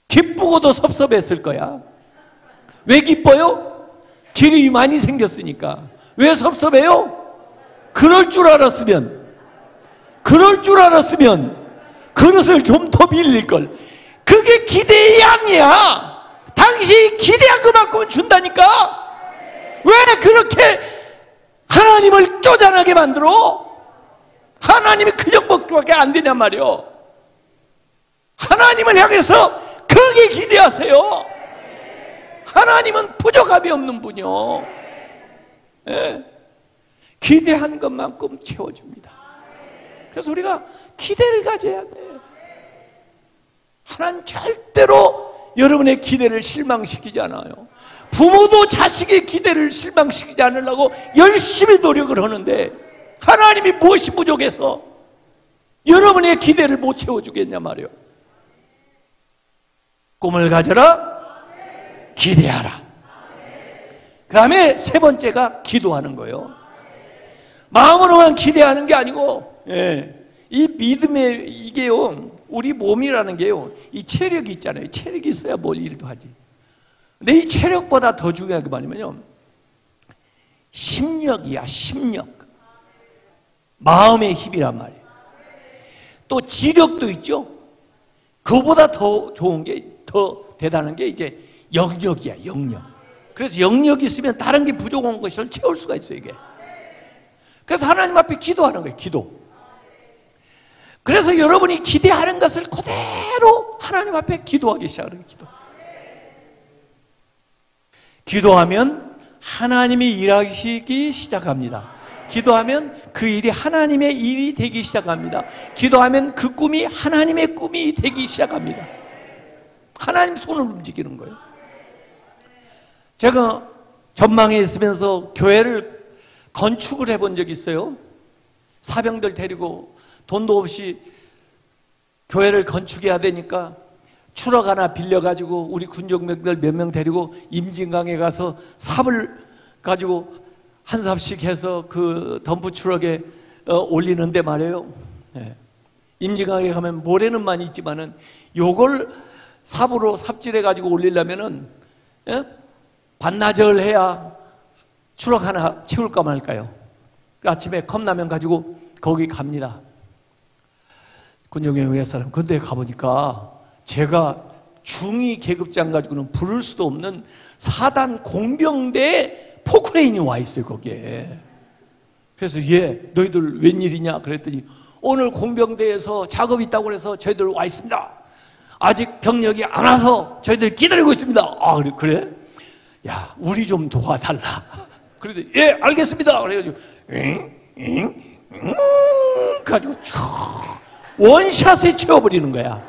A: 기쁘고도 섭섭했을 거야. 왜 기뻐요? 기름이 많이 생겼으니까. 왜 섭섭해요? 그럴 줄 알았으면 그릇을 좀 더 빌릴걸. 그게 기대의 양이야. 당신이 기대한 것만큼은 준다니까. 왜 그렇게 하나님을 쪼잔하게 만들어? 하나님이 그 정도밖에 안 되냔 말이요. 하나님을 향해서 크게 기대하세요. 하나님은 부족함이 없는 분이요. 예. 기대한 것만큼 채워줍니다. 그래서 우리가 기대를 가져야 돼. 하나님 절대로 여러분의 기대를 실망시키지 않아요. 부모도 자식의 기대를 실망시키지 않으려고 열심히 노력을 하는데 하나님이 무엇이 부족해서 여러분의 기대를 못 채워주겠냐 말이에요. 꿈을 가져라, 기대하라. 그 다음에 세 번째가 기도하는 거예요. 마음으로만 기대하는 게 아니고, 이 믿음의 이게요, 우리 몸이라는 게요, 이 체력이 있잖아요. 체력이 있어야 뭘 일도 하지. 근데 이 체력보다 더 중요한 게 뭐냐면요, 심력이야. 심력. 마음의 힘이란 말이에요. 또 지력도 있죠. 그거보다 더 좋은 게, 더 대단한 게 이제 영역이야. 영역. 그래서 영역이 있으면 다른 게 부족한 것을 채울 수가 있어요. 이게. 그래서 하나님 앞에 기도하는 거예요. 기도. 그래서 여러분이 기대하는 것을 그대로 하나님 앞에 기도하기 시작하는 거예요. 기도하면 하나님이 일하시기 시작합니다. 기도하면 그 일이 하나님의 일이 되기 시작합니다. 기도하면 그 꿈이 하나님의 꿈이 되기 시작합니다. 하나님 손을 움직이는 거예요. 제가 전망에 있으면서 교회를 건축을 해본 적이 있어요. 사병들 데리고 돈도 없이 교회를 건축해야 되니까 추락 하나 빌려가지고 우리 군정병들 몇 명 데리고 임진강에 가서 삽을 가지고 한 삽씩 해서 그 덤프 트럭에 올리는데 말이에요. 임진강에 가면 모래는 많이 있지만은 요걸 삽으로 삽질해 가지고 올리려면은 반나절 해야 추락 하나 채울까 말까요? 아침에 컵라면 가지고 거기 갑니다. 군정병 사람. 근데 가보니까 제가 중위 계급장 가지고는 부를 수도 없는 4단 공병대에 포크레인이 와 있어요, 거기에. 그래서 너희들 웬일이냐? 그랬더니 오늘 공병대에서 작업이 있다고 그래서 저희들 와 있습니다. 아직 병력이 안 와서 저희들 기다리고 있습니다. 아, 그래? 야, 우리 좀 도와달라. 그래도 알겠습니다. 그래가지고 가지고 원샷에 채워버리는 거야.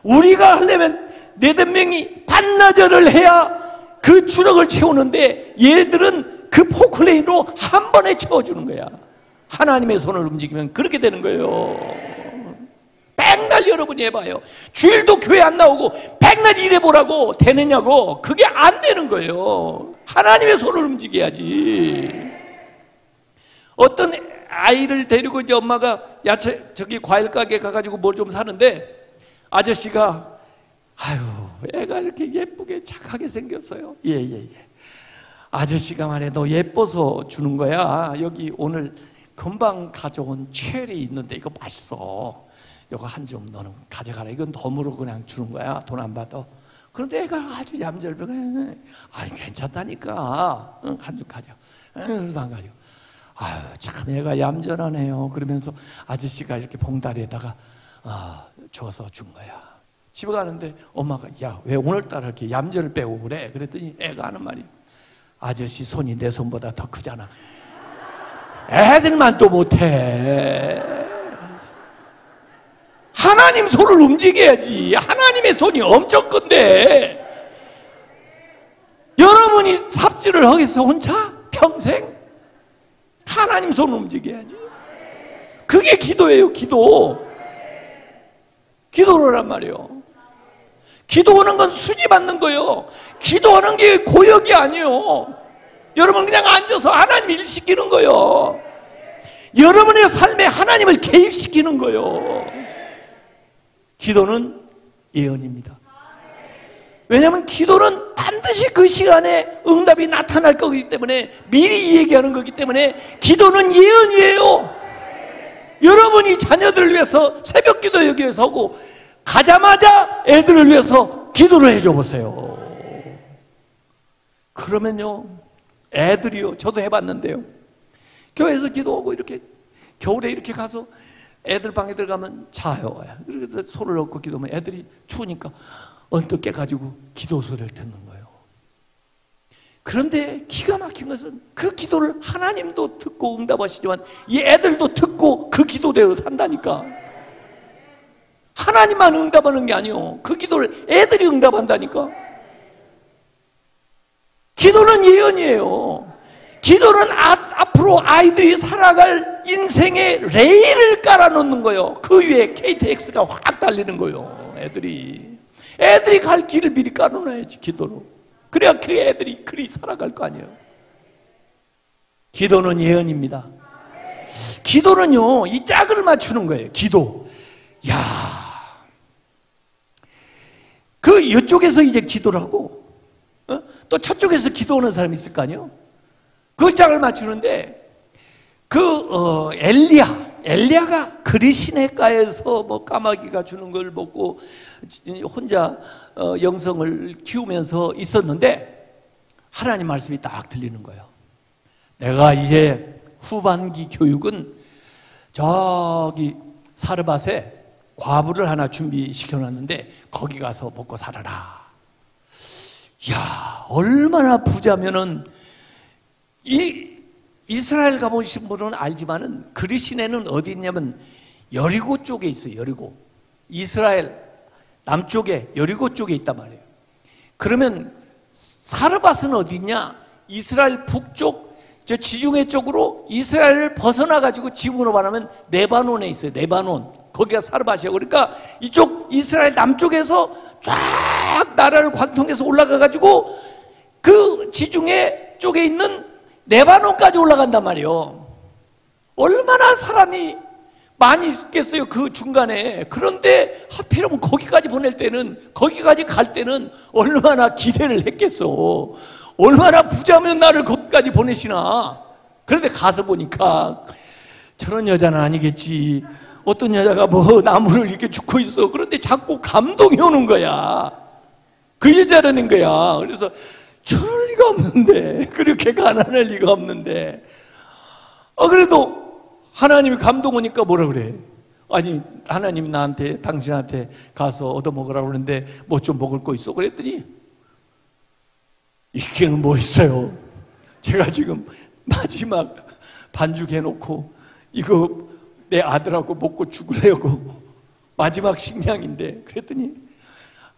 A: 우리가 하려면 4-5명이 반나절을 해야 그 추력을 채우는데 얘들은 그 포클레인으로 한 번에 채워주는 거야. 하나님의 손을 움직이면 그렇게 되는 거예요. 백날 여러분이 해봐요. 주일도 교회 안 나오고 백날 일해보라고 되느냐고. 그게 안 되는 거예요. 하나님의 손을 움직여야지. 어떤 아이를 데리고 이제 엄마가 과일 가게 가가지고 뭘 좀 사는데, 아저씨가 아유 애가 이렇게 예쁘게 착하게 생겼어요. 예. 아저씨가 말해, 너 예뻐서 주는 거야. 여기 오늘 금방 가져온 체리 있는데 이거 맛있어. 이거 한 줌 너는 가져가라. 이건 덤으로 그냥 주는 거야. 돈 안 받아. 그런데 애가 아주 얌전하게, 아니 괜찮다니까. 응, 한 줌 가져. 그래도 안 가져. 아유 참 애가 얌전하네요. 그러면서 아저씨가 이렇게 봉다리에다가 줘서 준 거야. 집에 가는데 엄마가, 야 왜 오늘따라 이렇게 얌전을 빼고 그래? 그랬더니 애가 하는 말이, 아저씨 손이 내 손보다 더 크잖아. 애들만 또 못해. 하나님 손을 움직여야지. 하나님의 손이 엄청 큰데 여러분이 삽질을 하겠어 혼자? 평생? 하나님 손을 움직여야지. 그게 기도예요. 기도로란 말이에요. 기도하는 건 수지 받는 거예요. 기도하는 게 고역이 아니에요. 여러분 그냥 앉아서 하나님 일 시키는 거예요. 여러분의 삶에 하나님을 개입시키는 거예요. 기도는 예언입니다. 왜냐하면 기도는 반드시 그 시간에 응답이 나타날 거기 때문에, 미리 얘기하는 거기 때문에 기도는 예언이에요. 여러분이 자녀들을 위해서 새벽 기도 여기에 서고 가자마자 애들을 위해서 기도를 해줘 보세요. 그러면요, 애들이요, 저도 해봤는데요, 교회에서 기도하고 이렇게 겨울에 이렇게 가서 애들 방에 들어가면 자요. 그래서 손을 얹고 기도하면 애들이 추우니까 언뜻 깨가지고 기도 소리를 듣는 거예요. 그런데 기가 막힌 것은 그 기도를 하나님도 듣고 응답하시지만 이 애들도 듣고 그 기도대로 산다니까. 하나님만 응답하는 게 아니요, 그 기도를 애들이 응답한다니까. 기도는 예언이에요. 기도는 앞으로 아이들이 살아갈 인생의 레일을 깔아놓는 거예요. 그 위에 KTX가 확 달리는 거예요. 애들이 갈 길을 미리 깔아놔야지, 기도로. 그래야 그 애들이 그리 살아갈 거 아니에요. 기도는 예언입니다. 기도는요, 이 짝을 맞추는 거예요. 기도. 그 이쪽에서 이제 기도를 하고, 또 저쪽에서 기도하는 사람이 있을 거 아니에요. 그 짝을 맞추는데, 엘리야가 그리시네가에서 뭐 까마귀가 주는 걸 먹고 혼자 영성을 키우면서 있었는데, 하나님 말씀이 딱 들리는 거예요. 내가 이제 후반기 교육은 저기 사르밧에 과부를 하나 준비시켜놨는데 거기 가서 먹고 살아라. 얼마나 부자면은, 이스라엘 가보신 분은 알지만은 그리시네는 어디 있냐면 여리고 쪽에 있어요. 여리고. 이스라엘 남쪽에 여리고 쪽에 있단 말이에요. 그러면 사르밧은 어디 있냐? 이스라엘 북쪽 저 지중해 쪽으로 이스라엘을 벗어나 가지고 지금으로 말하면 레바논에 있어요. 레바논. 거기가 사르밧이에요. 그러니까 이쪽 이스라엘 남쪽에서 쫙 나라를 관통해서 올라가 가지고 그 지중해 쪽에 있는 레바논까지 올라간단 말이에요. 얼마나 사람이 많이 있겠어요, 그 중간에. 그런데 하필이면 거기까지 거기까지 갈 때는 얼마나 기대를 했겠어. 얼마나 부자면 나를 거기까지 보내시나. 그런데 가서 보니까 저런 여자는 아니겠지. 어떤 여자가 뭐 나무를 이렇게 줍고 있어. 그런데 자꾸 감동이 오는 거야. 그 여자라는 거야. 그래서 저럴 리가 없는데, 그렇게 가난할 리가 없는데. 그래도 하나님이 감동 오니까 뭐라 그래? 아니, 하나님이 나한테, 당신한테 가서 얻어먹으라고 그러는데 뭐 좀 먹을 거 있어? 그랬더니, 있기는 뭐 있어요. 제가 지금 마지막 반죽 해놓고 이거 내 아들하고 먹고 죽으려고 마지막 식량인데. 그랬더니,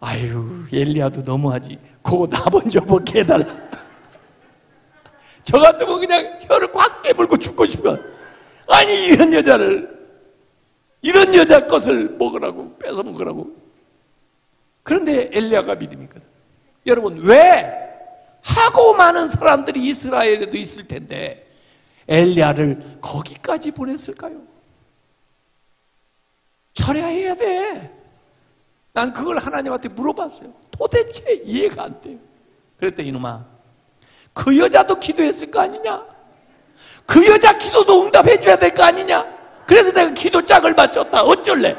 A: 아유, 엘리야도 너무하지. 그거 나 먼저 먹게 해달라. 저 같으면 그냥 혀를 꽉 깨물고 죽고 싶어. 아니 이런 여자 것을 먹으라고, 뺏어 먹으라고. 그런데 엘리야가 믿음이 있거든. 여러분, 왜 하고 많은 사람들이 이스라엘에도 있을 텐데 엘리야를 거기까지 보냈을까요? 철야해야 돼. 난 그걸 하나님한테 물어봤어요. 도대체 이해가 안 돼요. 그랬더니 이놈아, 그 여자도 기도했을 거 아니냐? 그 여자 기도도 응답해 줘야 될 거 아니냐? 그래서 내가 기도 짝을 맞췄다. 어쩔래?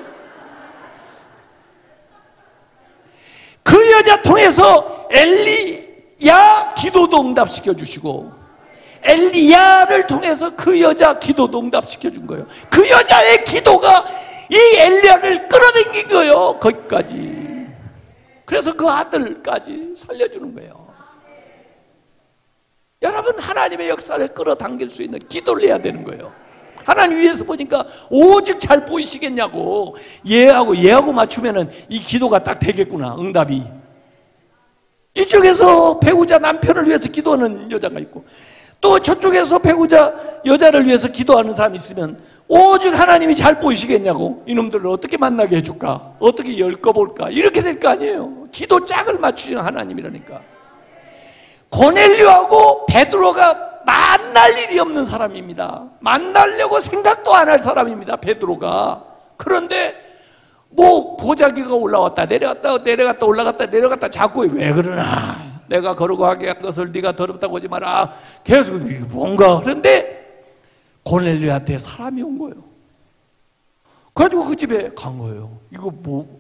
A: 그 여자 통해서 엘리야 기도도 응답시켜 주시고, 엘리야를 통해서 그 여자 기도도 응답시켜 준 거예요. 그 여자의 기도가 이 엘리야를 끌어당긴 거예요. 거기까지. 그래서 그 아들까지 살려주는 거예요. 여러분, 하나님의 역사를 끌어당길 수 있는 기도를 해야 되는 거예요. 하나님 위에서 보니까 오직 잘 보이시겠냐고. 얘하고 맞추면은 이 기도가 딱 되겠구나, 응답이. 이쪽에서 배우자 남편을 위해서 기도하는 여자가 있고, 또 저쪽에서 배우자 여자를 위해서 기도하는 사람이 있으면 오직 하나님이 잘 보이시겠냐고. 이놈들을 어떻게 만나게 해줄까? 어떻게 엮어볼까? 이렇게 될 거 아니에요. 기도 짝을 맞추시는 하나님이라니까. 고넬료하고 베드로가 만날 일이 없는 사람입니다. 만나려고 생각도 안 할 사람입니다, 베드로가. 그런데 뭐 보자기가 올라왔다 내려갔다 올라갔다 내려갔다 자꾸 왜 그러나? 내가 거룩하게 한 것을 네가 더럽다고 하지 마라. 계속 뭔가. 그런데 고넬료한테 사람이 온 거예요. 그래가지고 그 집에 간 거예요. 이거 뭐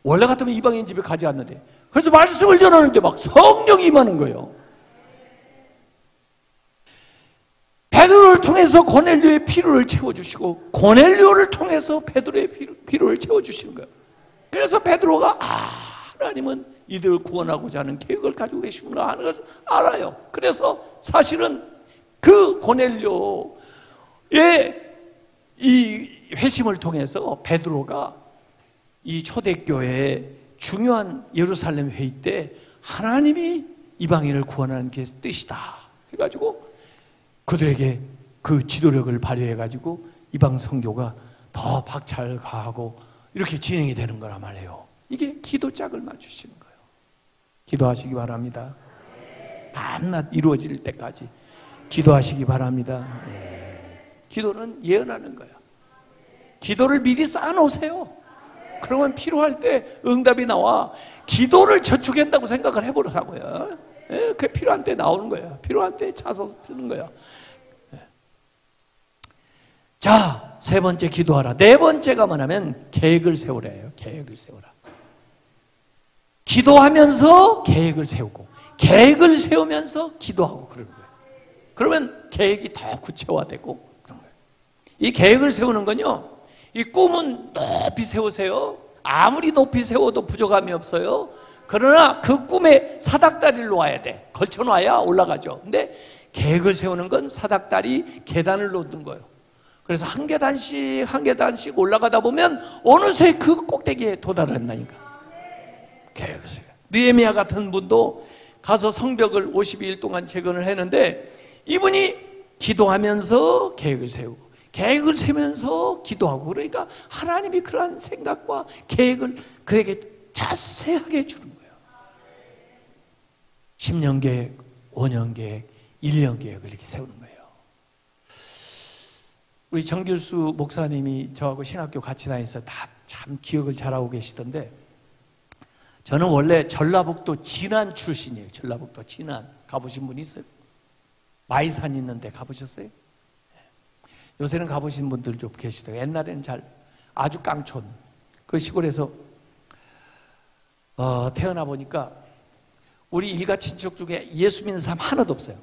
A: 원래 같으면 이방인 집에 가지 않는데, 그래서 말씀을 전하는데 막 성령이 임하는 거예요. 베드로를 통해서 고넬료의 필요를 채워주시고, 고넬료를 통해서 베드로의 필요를 채워주시는 거예요. 그래서 베드로가 하나님은 이들을 구원하고자 하는 계획을 가지고 계시구나 하는 것을 알아요. 그래서 사실은 그 고넬료의 이 회심을 통해서 베드로가 이 초대교회의 중요한 예루살렘 회의 때 하나님이 이방인을 구원하는 게 뜻이다 해가지고 그들에게 그 지도력을 발휘해가지고 이방 선교가 더 박차를 가하고 이렇게 진행이 되는 거란 말이에요. 이게 기도 짝을 맞추시는 거예요. 기도하시기 바랍니다. 밤낮 이루어질 때까지 기도하시기 바랍니다. 기도는 예언하는 거예요. 기도를 미리 쌓아놓으세요. 그러면 필요할 때 응답이 나와. 기도를 저축한다고 생각을 해보라고요. 그게 필요한 때 나오는 거예요. 필요한 때 차서 쓰는 거예요. 자, 세 번째 기도하라. 네 번째가 뭐냐면 계획을 세우래요. 계획을 세우라. 기도하면서 계획을 세우고, 계획을 세우면서 기도하고 그러는 거예요. 그러면 계획이 더 구체화되고 그런 거예요. 이 계획을 세우는 건요, 이 꿈은 높이 세우세요. 아무리 높이 세워도 부족함이 없어요. 그러나 그 꿈에 사닥다리를 놓아야 돼. 걸쳐놔야 올라가죠. 근데 계획을 세우는 건 사닥다리 계단을 놓는 거예요. 그래서 한 계단씩 올라가다 보면 어느새 그 꼭대기에 도달한다니까. 계획을 세워. 느헤미야 같은 분도 가서 성벽을 52일 동안 재건을 했는데, 이분이 기도하면서 계획을 세우고 계획을 세우면서 기도하고, 그러니까 하나님이 그러한 생각과 계획을 그에게 자세하게 주는 거예요. 10년 계획, 5년 계획, 1년 계획을 이렇게 세우는 거예요. 우리 정길수 목사님이 저하고 신학교 같이 다니면서 다 참 기억을 잘하고 계시던데, 저는 원래 전라북도 진안 출신이에요. 전라북도 진안. 가보신 분 있어요? 마이산 있는데 가보셨어요? 요새는 가보신 분들 좀 계시더라고요. 옛날에는 아주 깡촌. 그 시골에서 태어나 보니까 우리 일가 친척 중에 예수 믿는 사람 하나도 없어요.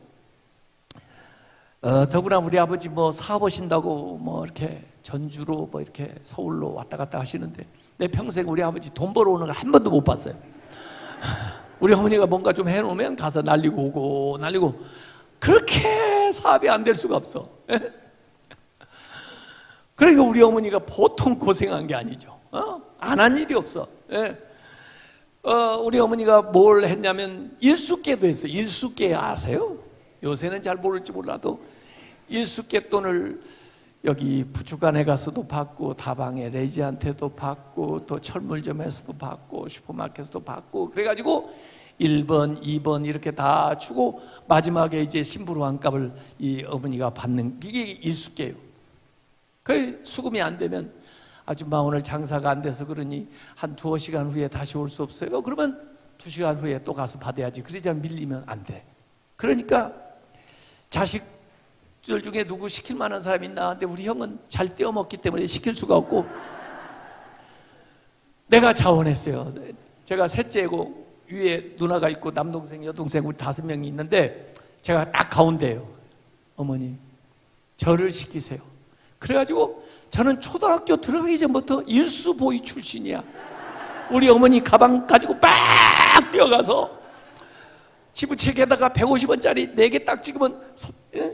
A: 더구나 우리 아버지 뭐 사업하신다고 뭐 이렇게 전주로 뭐 이렇게 서울로 왔다 갔다 하시는데, 내 평생 우리 아버지 돈 벌어오는 거 한 번도 못 봤어요. 우리 어머니가 뭔가 좀 해놓으면 가서 날리고 오고 날리고, 그렇게 사업이 안 될 수가 없어. 그러니까 우리 어머니가 보통 고생한 게 아니죠. 안 한 일이 없어. 우리 어머니가 뭘 했냐면 일수께도 했어요. 일수께 아세요? 요새는 잘 모를지 몰라도 일수께 돈을 여기 부축간에 가서도 받고, 다방에 레지한테도 받고, 또 철물점에서도 받고, 슈퍼마켓에서도 받고, 그래가지고 1번, 2번 이렇게 다 주고 마지막에 이제 심부름 환갑을 이 어머니가 받는, 이게 일수께요. 그 수금이 안 되면 아줌마 오늘 장사가 안 돼서 그러니 한 2시간 후에 다시 올 수 없어요. 그러면 2시간 후에 또 가서 받아야지. 그러지 않으면 밀리면 안 돼. 그러니까 자식들 중에 누구 시킬 만한 사람이 있나? 근데 우리 형은 잘 떼어먹기 때문에 시킬 수가 없고 내가 자원했어요. 제가 셋째고 위에 누나가 있고 남동생, 여동생 우리 5명이 있는데 제가 딱 가운데예요. 어머니 저를 시키세요. 그래가지고 저는 초등학교 들어가기 전부터 일수보이 출신이야. 우리 어머니 가방 가지고 빡 뛰어가서 지부책에다가 150원짜리 4개 딱 찍으면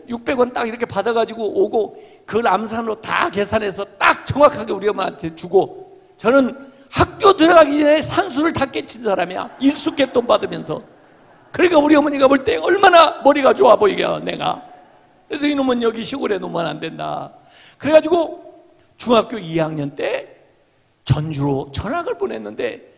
A: 600원 딱 이렇게 받아가지고 오고 그걸 암산으로 다 계산해서 딱 정확하게 우리 엄마한테 주고, 저는 학교 들어가기 전에 산수를 다 깨친 사람이야. 일수 갯돈 받으면서. 그러니까 우리 어머니가 볼 때 얼마나 머리가 좋아 보이게 내가. 그래서 이놈은 여기 시골에 놓으면 안 된다. 그래가지고 중학교 2학년 때 전주로 전학을 보냈는데,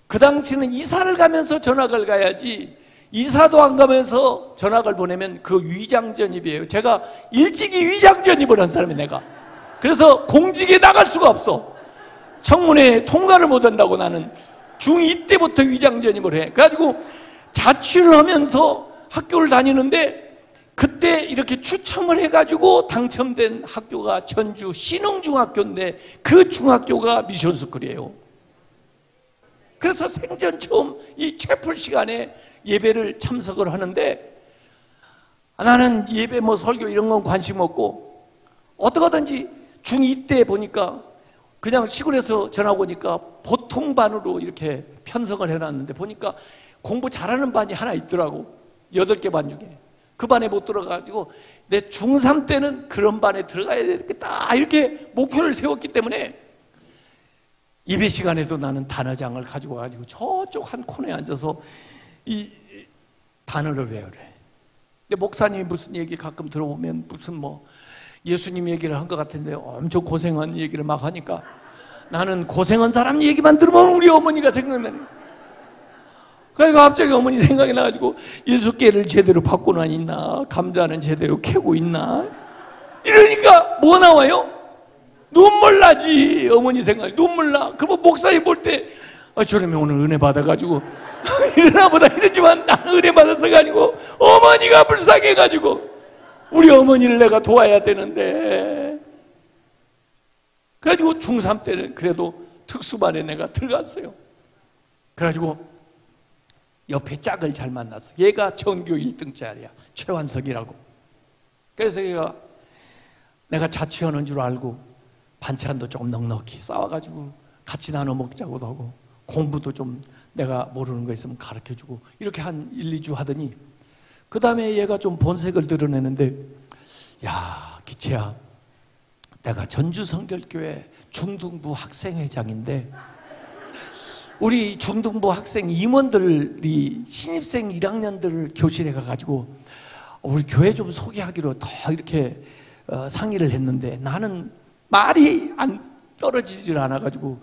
A: 그 당시는 이사를 가면서 전학을 가야지 이사도 안 가면서 전학을 보내면 그 위장전입이에요. 제가 일찍이 위장전입을 한 사람이 내가. 그래서 공직에 나갈 수가 없어. 청문회 통과를 못 한다고 나는 중2 때부터 위장전입을 해. 그래가지고 자취를 하면서 학교를 다니는데 그때 이렇게 추첨을 해가지고 당첨된 학교가 전주 신흥중학교인데 그 중학교가 미션스쿨이에요. 그래서 생전 처음 이 채플 시간에 예배를 참석을 하는데, 나는 예배 뭐 설교 이런 건 관심 없고 어떻게든지 중2 때 보니까 그냥 시골에서 전학 오니까 보통 반으로 이렇게 편성을 해놨는데 보니까 공부 잘하는 반이 하나 있더라고. 8개 반 중에. 그 반에 못 들어가가지고 내 중3 때는 그런 반에 들어가야 되겠다 이렇게 목표를 세웠기 때문에 예배 시간에도 나는 단어장을 가지고 가지고 저쪽 한 코너에 앉아서 이 단어를 외우래. 근데 목사님이 무슨 얘기 가끔 들어보면 무슨 뭐 예수님 얘기를 한 것 같은데 엄청 고생한 얘기를 막 하니까 나는 고생한 사람 얘기만 들으면 우리 어머니가 생각나네. 그러니까 갑자기 어머니 생각이 나가지고 일수깨를 제대로 받고는 있나, 감자는 제대로 캐고 있나, 이러니까 뭐 나와요? 눈물 나지. 어머니 생각이 눈물 나. 그러면 목사님 볼 때 저러면 오늘 은혜 받아가지고 이러나 보다 이러지만 나는 은혜 받아서가 아니고 어머니가 불쌍해가지고 우리 어머니를 내가 도와야 되는데. 그래가지고 중3 때는 그래도 특수반에 내가 들어갔어요. 그래가지고 옆에 짝을 잘 만났어. 얘가 전교 1등짜리야. 최완석이라고. 그래서 얘가 내가 자취하는 줄 알고 반찬도 조금 넉넉히 싸와가지고 같이 나눠 먹자고도 하고 공부도 좀 내가 모르는 거 있으면 가르쳐주고 이렇게 한 1, 2주 하더니 그 다음에 얘가 좀 본색을 드러내는데, 야 기채야, 내가 전주성결교회 중등부 학생회장인데 우리 중등부 학생 임원들이 신입생 1학년들을 교실에 가가지고 우리 교회 좀 소개하기로 더 이렇게 상의를 했는데 나는 말이 안 떨어지질 않아가지고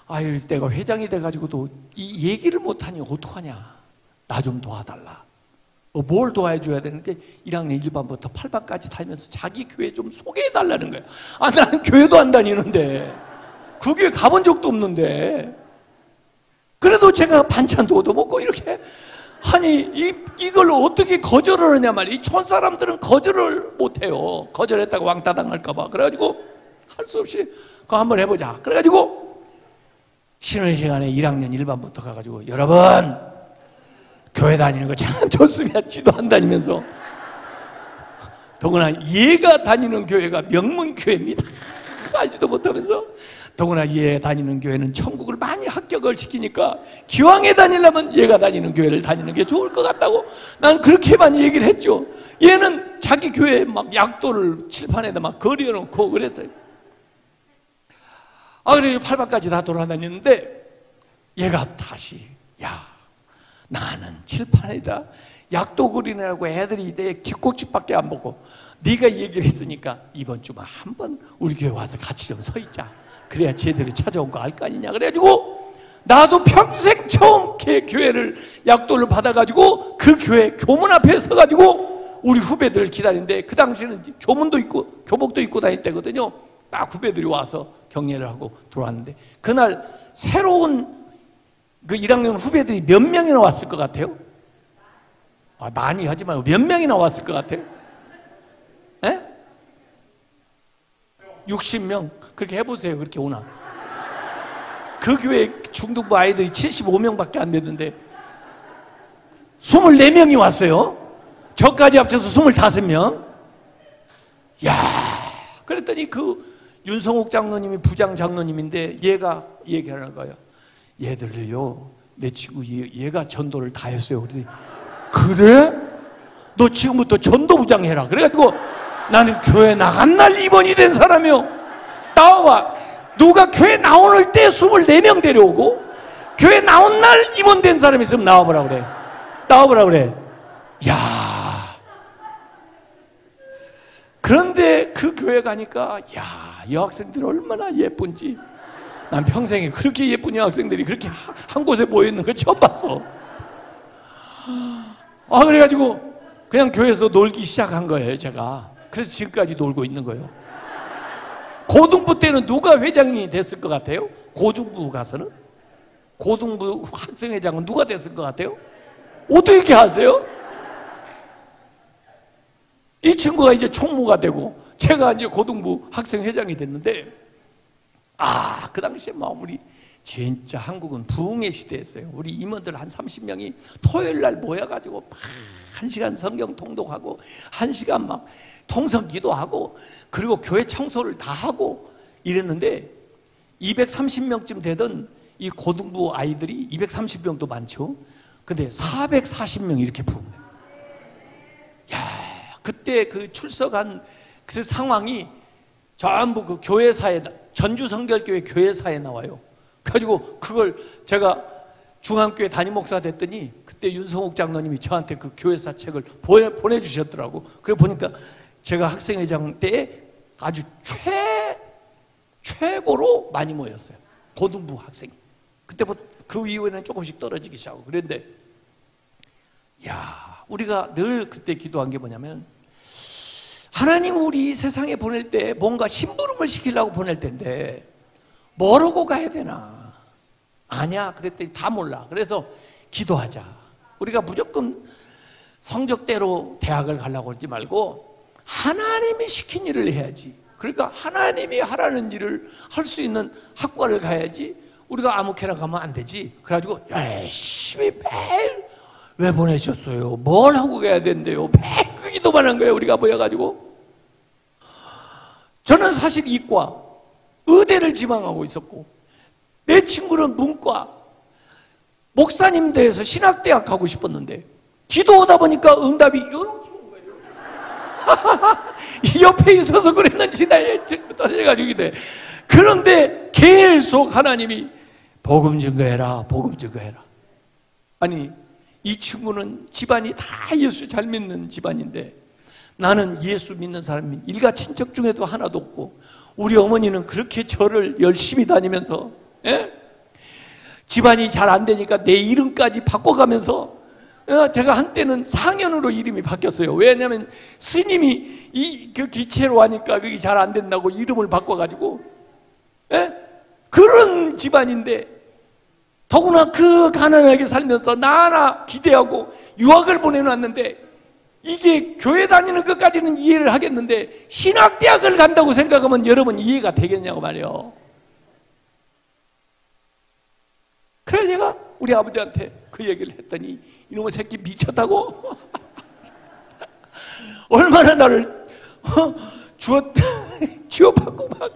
A: 아유 내가 회장이 돼가지고도 이 얘기를 못하니 어떡하냐, 나 좀 도와달라. 뭘 도와줘야 되는데 1학년 1반부터 8반까지 다니면서 자기 교회 좀 소개해달라는 거야. 아 나는 교회도 안 다니는데 그 교회 가본 적도 없는데 그래도 제가 반찬도 얻어먹고 이렇게 하니 이걸 어떻게 거절을 하냐 말이야. 이 촌사람들은 거절을 못해요. 거절했다가 왕따 당할까봐. 그래가지고 할 수 없이 그거 한번 해보자. 그래가지고 쉬는 시간에 1학년 1반부터 가가지고 여러분 교회 다니는 거 참 좋습니다. 지도 안 다니면서. 더구나 얘가 다니는 교회가 명문교회입니다. 알지도 못하면서. 더구나 얘 다니는 교회는 천국을 많이 합격을 시키니까 기왕에 다니려면 얘가 다니는 교회를 다니는 게 좋을 것 같다고 난 그렇게만 얘기를 했죠. 얘는 자기 교회에 막 약도를 칠판에다 막 걸어놓고 그랬어요. 그래 8반까지 다 돌아다녔는데 얘가 다시 야 나는 칠판에다 약도 그리느라고 애들이 내 뒷꼭지밖에 안 보고 네가 얘기를 했으니까 이번 주만 한번 우리 교회 와서 같이 좀 서 있자. 그래야 제대로 찾아온 거 알 거 아니냐. 그래가지고 나도 평생 처음 교회를 약도를 받아가지고 그 교회 교문 앞에 서가지고 우리 후배들을 기다리는데, 그 당시에는 교문도 있고 교복도 입고 다닐 때거든요. 딱 후배들이 와서 격려를 하고 돌아왔는데, 그날 새로운 그 1학년 후배들이 몇 명이나 왔을 것 같아요? 많이 하지 말고 몇 명이나 왔을 것 같아요? 에? 60명? 그렇게 해보세요. 그렇게 오나? 그 교회 중등부 아이들이 75명밖에 안 되던데 24명이 왔어요. 저까지 합쳐서 25명. 야, 그랬더니 그 윤성욱 장로님이 부장 장로님인데 얘가 얘기하는 거예요. 얘들을요, 내 친구 얘가 전도를 다 했어요. 그러더니 그래? 너 지금부터 전도부장 해라. 그래가지고 나는 교회 나간 날 임원이 된 사람이요. 나와봐. 누가 교회 나오는 때 24명 데려오고 교회 나온 날 임원 된 사람이 있으면 나와보라 그래. 나와보라 그래. 야. 그런데 그 교회 가니까 야, 여학생들이 얼마나 예쁜지. 난 평생에 그렇게 예쁜 여학생들이 그렇게 한 곳에 모여있는 거 처음 봤어. 그래가지고 그냥 교회에서 놀기 시작한 거예요, 제가. 그래서 지금까지 놀고 있는 거예요. 고등부 때는 누가 회장이 됐을 것 같아요? 고중부 가서는? 고등부 학생회장은 누가 됐을 것 같아요? 어떻게 하세요? 이 친구가 이제 총무가 되고 제가 이제 고등부 학생회장이 됐는데, 그 당시에 우리 진짜 한국은 부흥의 시대였어요. 우리 임원들 한 30명이 토요일 날 모여가지고 막 1시간 성경 통독하고 1시간 막 통성 기도하고 그리고 교회 청소를 다 하고 이랬는데 230명쯤 되던 이 고등부 아이들이 230명도 많죠. 근데 440명 이렇게 부흥해요. 야, 그때 그 출석한 그 상황이 전부 그 교회사에, 전주성결교회 교회사에 나와요. 그래가지고 그걸 제가 중앙교회 담임목사 됐더니 그때 윤성욱 장로님이 저한테 그 교회사 책을 보내주셨더라고. 그래 보니까 제가 학생회장 때 아주 최고로 많이 모였어요. 고등부 학생이. 그때부터 그 이후에는 조금씩 떨어지기 시작하고 그랬는데, 야, 우리가 늘 그때 기도한 게 뭐냐면, 하나님 우리 이 세상에 보낼 때 뭔가 심부름을 시키려고 보낼 텐데 뭐라고 가야 되나? 아니야. 그랬더니 다 몰라. 그래서 기도하자. 우리가 무조건 성적대로 대학을 가려고 그러지 말고 하나님이 시킨 일을 해야지. 그러니까 하나님이 하라는 일을 할 수 있는 학과를 가야지. 우리가 아무렇게나 가면 안 되지. 그래가지고 열심히 매일 왜 보내셨어요? 뭘 하고 가야 된대요? 매일 그 기도만 한 거예요. 우리가 모여가지고. 저는 사실 이과, 의대를 지망하고 있었고 내 친구는 문과, 목사님 대해서 신학대학 가고 싶었는데 기도하다 보니까 응답이 이렇게 온 거예요. 옆에 있어서 그랬는지 나에 떨어져가지고 이래. 그런데 계속 하나님이 복음 증거해라, 복음 증거해라. 아니, 이 친구는 집안이 다 예수 잘 믿는 집안인데 나는 예수 믿는 사람이 일가 친척 중에도 하나도 없고, 우리 어머니는 그렇게 절을 열심히 다니면서 집안이 잘 안 되니까 내 이름까지 바꿔가면서 제가 한때는 상현으로 이름이 바뀌었어요. 왜냐하면 스님이 그 기체로 하니까 그게 잘 안 된다고 이름을 바꿔가지고 그런 집안인데, 더구나 그 가난하게 살면서 나 하나 기대하고 유학을 보내놨는데, 이게 교회 다니는 것까지는 이해를 하겠는데 신학대학을 간다고 생각하면 여러분 이해가 되겠냐고 말이에요. 그래서 제가 우리 아버지한테 그 얘기를 했더니 이놈의 새끼 미쳤다고. 얼마나 나를 쥐어받고 막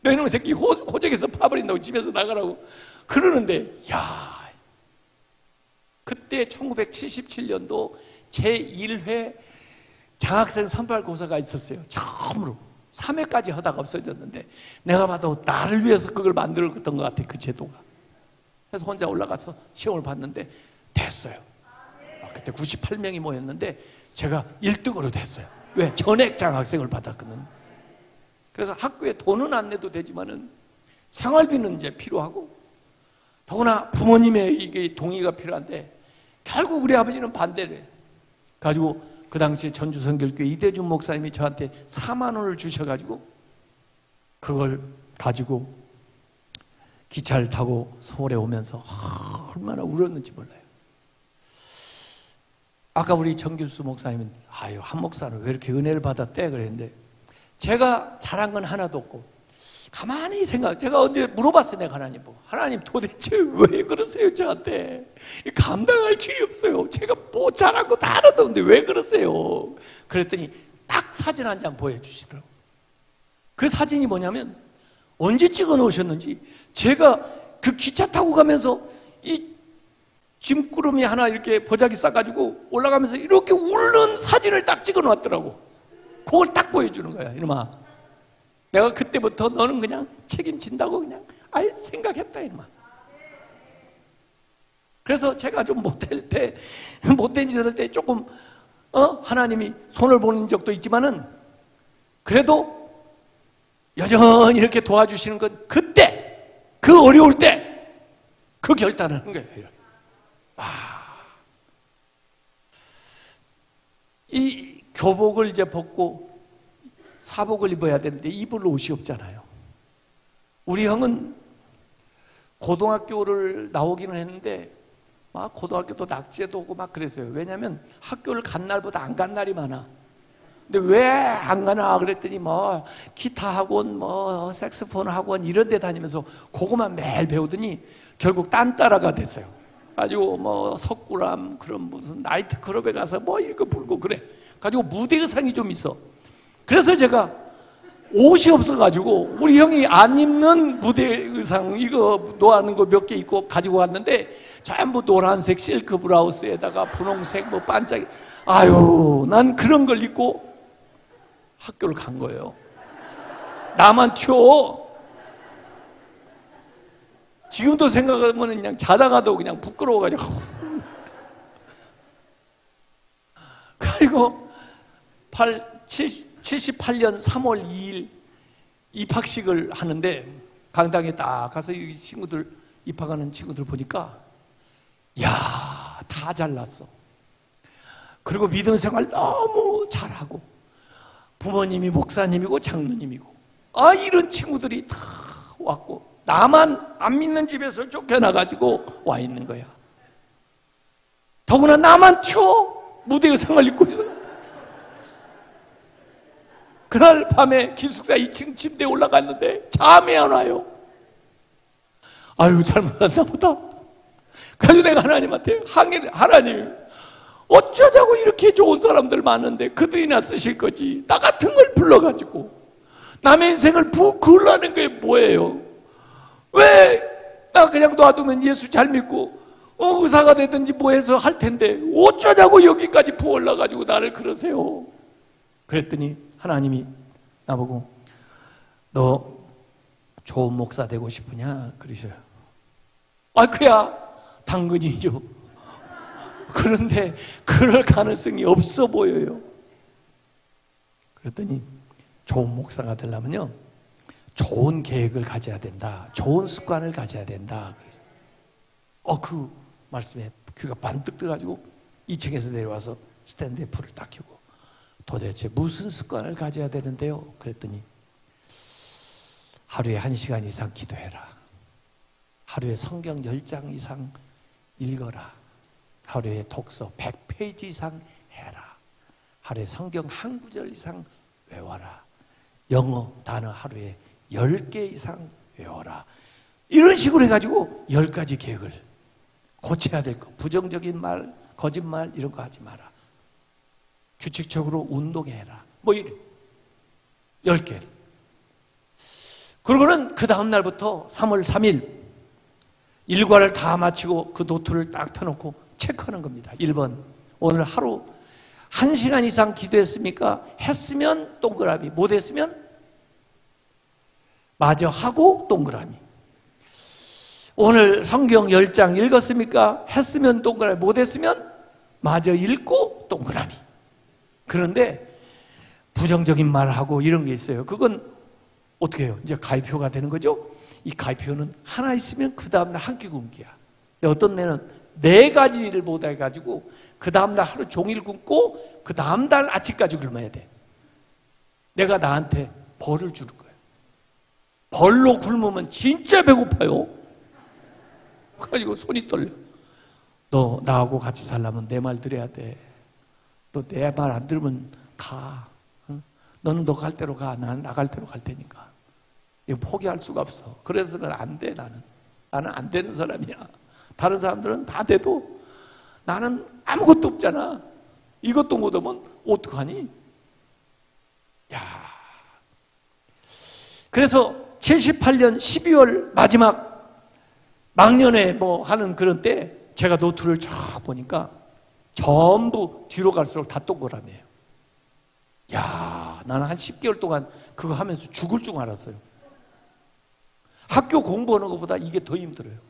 A: 너 이놈의 새끼 호적에서 파버린다고 집에서 나가라고 그러는데, 야, 그때 1977년도 제1회 장학생 선발고사가 있었어요. 처음으로 3회까지 하다가 없어졌는데 내가 봐도 나를 위해서 그걸 만들었던 것 같아, 그 제도가. 그래서 혼자 올라가서 시험을 봤는데 됐어요. 그때 98명이 모였는데 제가 1등으로 됐어요. 왜? 전액 장학생을 받았거든. 그래서 학교에 돈은 안 내도 되지만은 생활비는 이제 필요하고, 더구나 부모님의 이게 동의가 필요한데, 결국 우리 아버지는 반대를 해. 가지고 그 당시에 전주성결교회 이대준 목사님이 저한테 4만 원을 주셔가지고 그걸 가지고 기차를 타고 서울에 오면서 얼마나 울었는지 몰라요. 아까 우리 정규수 목사님은 아유, 한 목사는 왜 이렇게 은혜를 받았대? 그랬는데 제가 잘한 건 하나도 없고, 가만히 제가 언제 물어봤어요. 내가 하나님 보고, 하나님 도대체 왜 그러세요 저한테? 감당할 길이 없어요. 제가 뭐 잘한 거 다 하나도 없는데 왜 그러세요? 그랬더니 딱 사진 한 장 보여주시더라고요. 그 사진이 뭐냐면, 언제 찍어 놓으셨는지, 제가 그 기차 타고 가면서 이 짐꾸러미 하나 이렇게 보자기 싸가지고 올라가면서 이렇게 울는 사진을 딱 찍어 놨더라고. 그걸 딱 보여주는 거야. 이놈아, 내가 그때부터 너는 그냥 책임진다고 그냥 아예 생각했다, 이놈아. 그래서 제가 좀 못된 짓을 할 때 조금 하나님이 손을 보는 적도 있지만은, 그래도 여전히 이렇게 도와주시는 건 그때, 그 어려울 때 그 결단을 한 거예요. 이 교복을 이제 벗고 사복을 입어야 되는데 입을 옷이 없잖아요. 우리 형은 고등학교를 나오기는 했는데 막 고등학교도 낙제도 오고 막 그랬어요. 왜냐하면 학교를 간 날보다 안 간 날이 많아. 근데 왜 안 가나 그랬더니 뭐 기타 학원, 뭐 색소폰 학원 이런 데 다니면서 그거만 매일 배우더니 결국 딴따라가 됐어요. 가지고 뭐 석굴암 그런 무슨 나이트클럽에 가서 뭐 이거 불고 그래. 가지고 무대 의상이 좀 있어. 그래서 제가 옷이 없어가지고 우리 형이 안 입는 무대 의상 이거 놓아놓은 거 몇 개 입고 가지고 왔는데 전부 노란색 실크 브라우스에다가 분홍색 뭐 반짝이. 아유, 난 그런 걸 입고 학교를 간 거예요. 나만 튀어. 지금도 생각하면 그냥 자다가도 그냥 부끄러워가지고. 그리고 78년 3월 2일 입학식을 하는데 강당에 딱 가서 이 친구들, 입학하는 친구들 보니까 야, 다 잘났어. 그리고 믿음 생활 너무 잘하고 부모님이 목사님이고 장로님이고, 아, 이런 친구들이 다 왔고 나만 안 믿는 집에서 쫓겨나가지고 와 있는 거야. 더구나 나만 튀어 무대 의상을 입고 있어. 그날 밤에 기숙사 2층 침대에 올라갔는데 잠이 안 와요. 아유, 잘못했나 보다. 그래서 내가 하나님한테 항의를, 하나님 어쩌자고 이렇게 좋은 사람들 많은데 그들이나 쓰실 거지, 나 같은 걸 불러가지고 남의 인생을 부글라는 게 뭐예요? 왜 나 그냥 놔두면 예수 잘 믿고 의사가 되든지 뭐 해서 할 텐데 어쩌자고 여기까지 부어올라가지고 나를 그러세요? 그랬더니 하나님이 나보고 너 좋은 목사 되고 싶으냐? 그러셔요. 아, 그야 당근이죠. 그런데 그럴 가능성이 없어 보여요. 그랬더니 좋은 목사가 되려면요, 좋은 계획을 가져야 된다. 좋은 습관을 가져야 된다. 그 말씀에 귀가 반뜩 떠가지고 2층에서 내려와서 스탠드 F를 딱 켜고 도대체 무슨 습관을 가져야 되는데요? 그랬더니 하루에 1시간 이상 기도해라. 하루에 성경 10장 이상 읽어라. 하루에 독서 100페이지 이상 해라. 하루에 성경 한 구절 이상 외워라. 영어 단어 하루에 10개 이상 외워라. 이런 식으로 해가지고 10가지 계획을 고쳐야 될 거. 부정적인 말, 거짓말 이런 거 하지 마라. 규칙적으로 운동해라. 뭐 이래. 10개. 그러고는 그 다음 날부터 3월 3일 일과를 다 마치고 그 노트를 딱 펴놓고 체크하는 겁니다. 1번, 오늘 하루 1시간 이상 기도했습니까? 했으면 동그라미, 못했으면 마저 하고 동그라미. 오늘 성경 10장 읽었습니까? 했으면 동그라미, 못했으면 마저 읽고 동그라미. 그런데 부정적인 말을 하고 이런 게 있어요. 그건 어떻게 해요? 이제 가위표가 되는 거죠? 이 가위표는 하나 있으면 그 다음날 한 끼 굶기야. 근데 어떤 애는 4가지를 못 해가지고 그 다음날 하루 종일 굶고 그 다음날 아침까지 굶어야 돼. 내가 나한테 벌을 주는 거예요. 벌로 굶으면 진짜 배고파요. 그래가지고 손이 떨려. 너 나하고 같이 살려면 내 말 들어야 돼. 너 내 말 안 들으면 가. 응? 너는 너 갈 대로 가. 나는 나갈 대로 갈 테니까. 이거 포기할 수가 없어. 그래서는 안 돼. 나는 안 되는 사람이야. 다른 사람들은 다 돼도 나는 아무것도 없잖아. 이것도 못하면 어떡하니? 야. 그래서 78년 12월 마지막 막년에 뭐 하는 그런 때 제가 노트를 쫙 보니까 전부 뒤로 갈수록 다 동그라미예요. 야, 나는 한 10개월 동안 그거 하면서 죽을 줄 알았어요. 학교 공부하는 것보다 이게 더 힘들어요.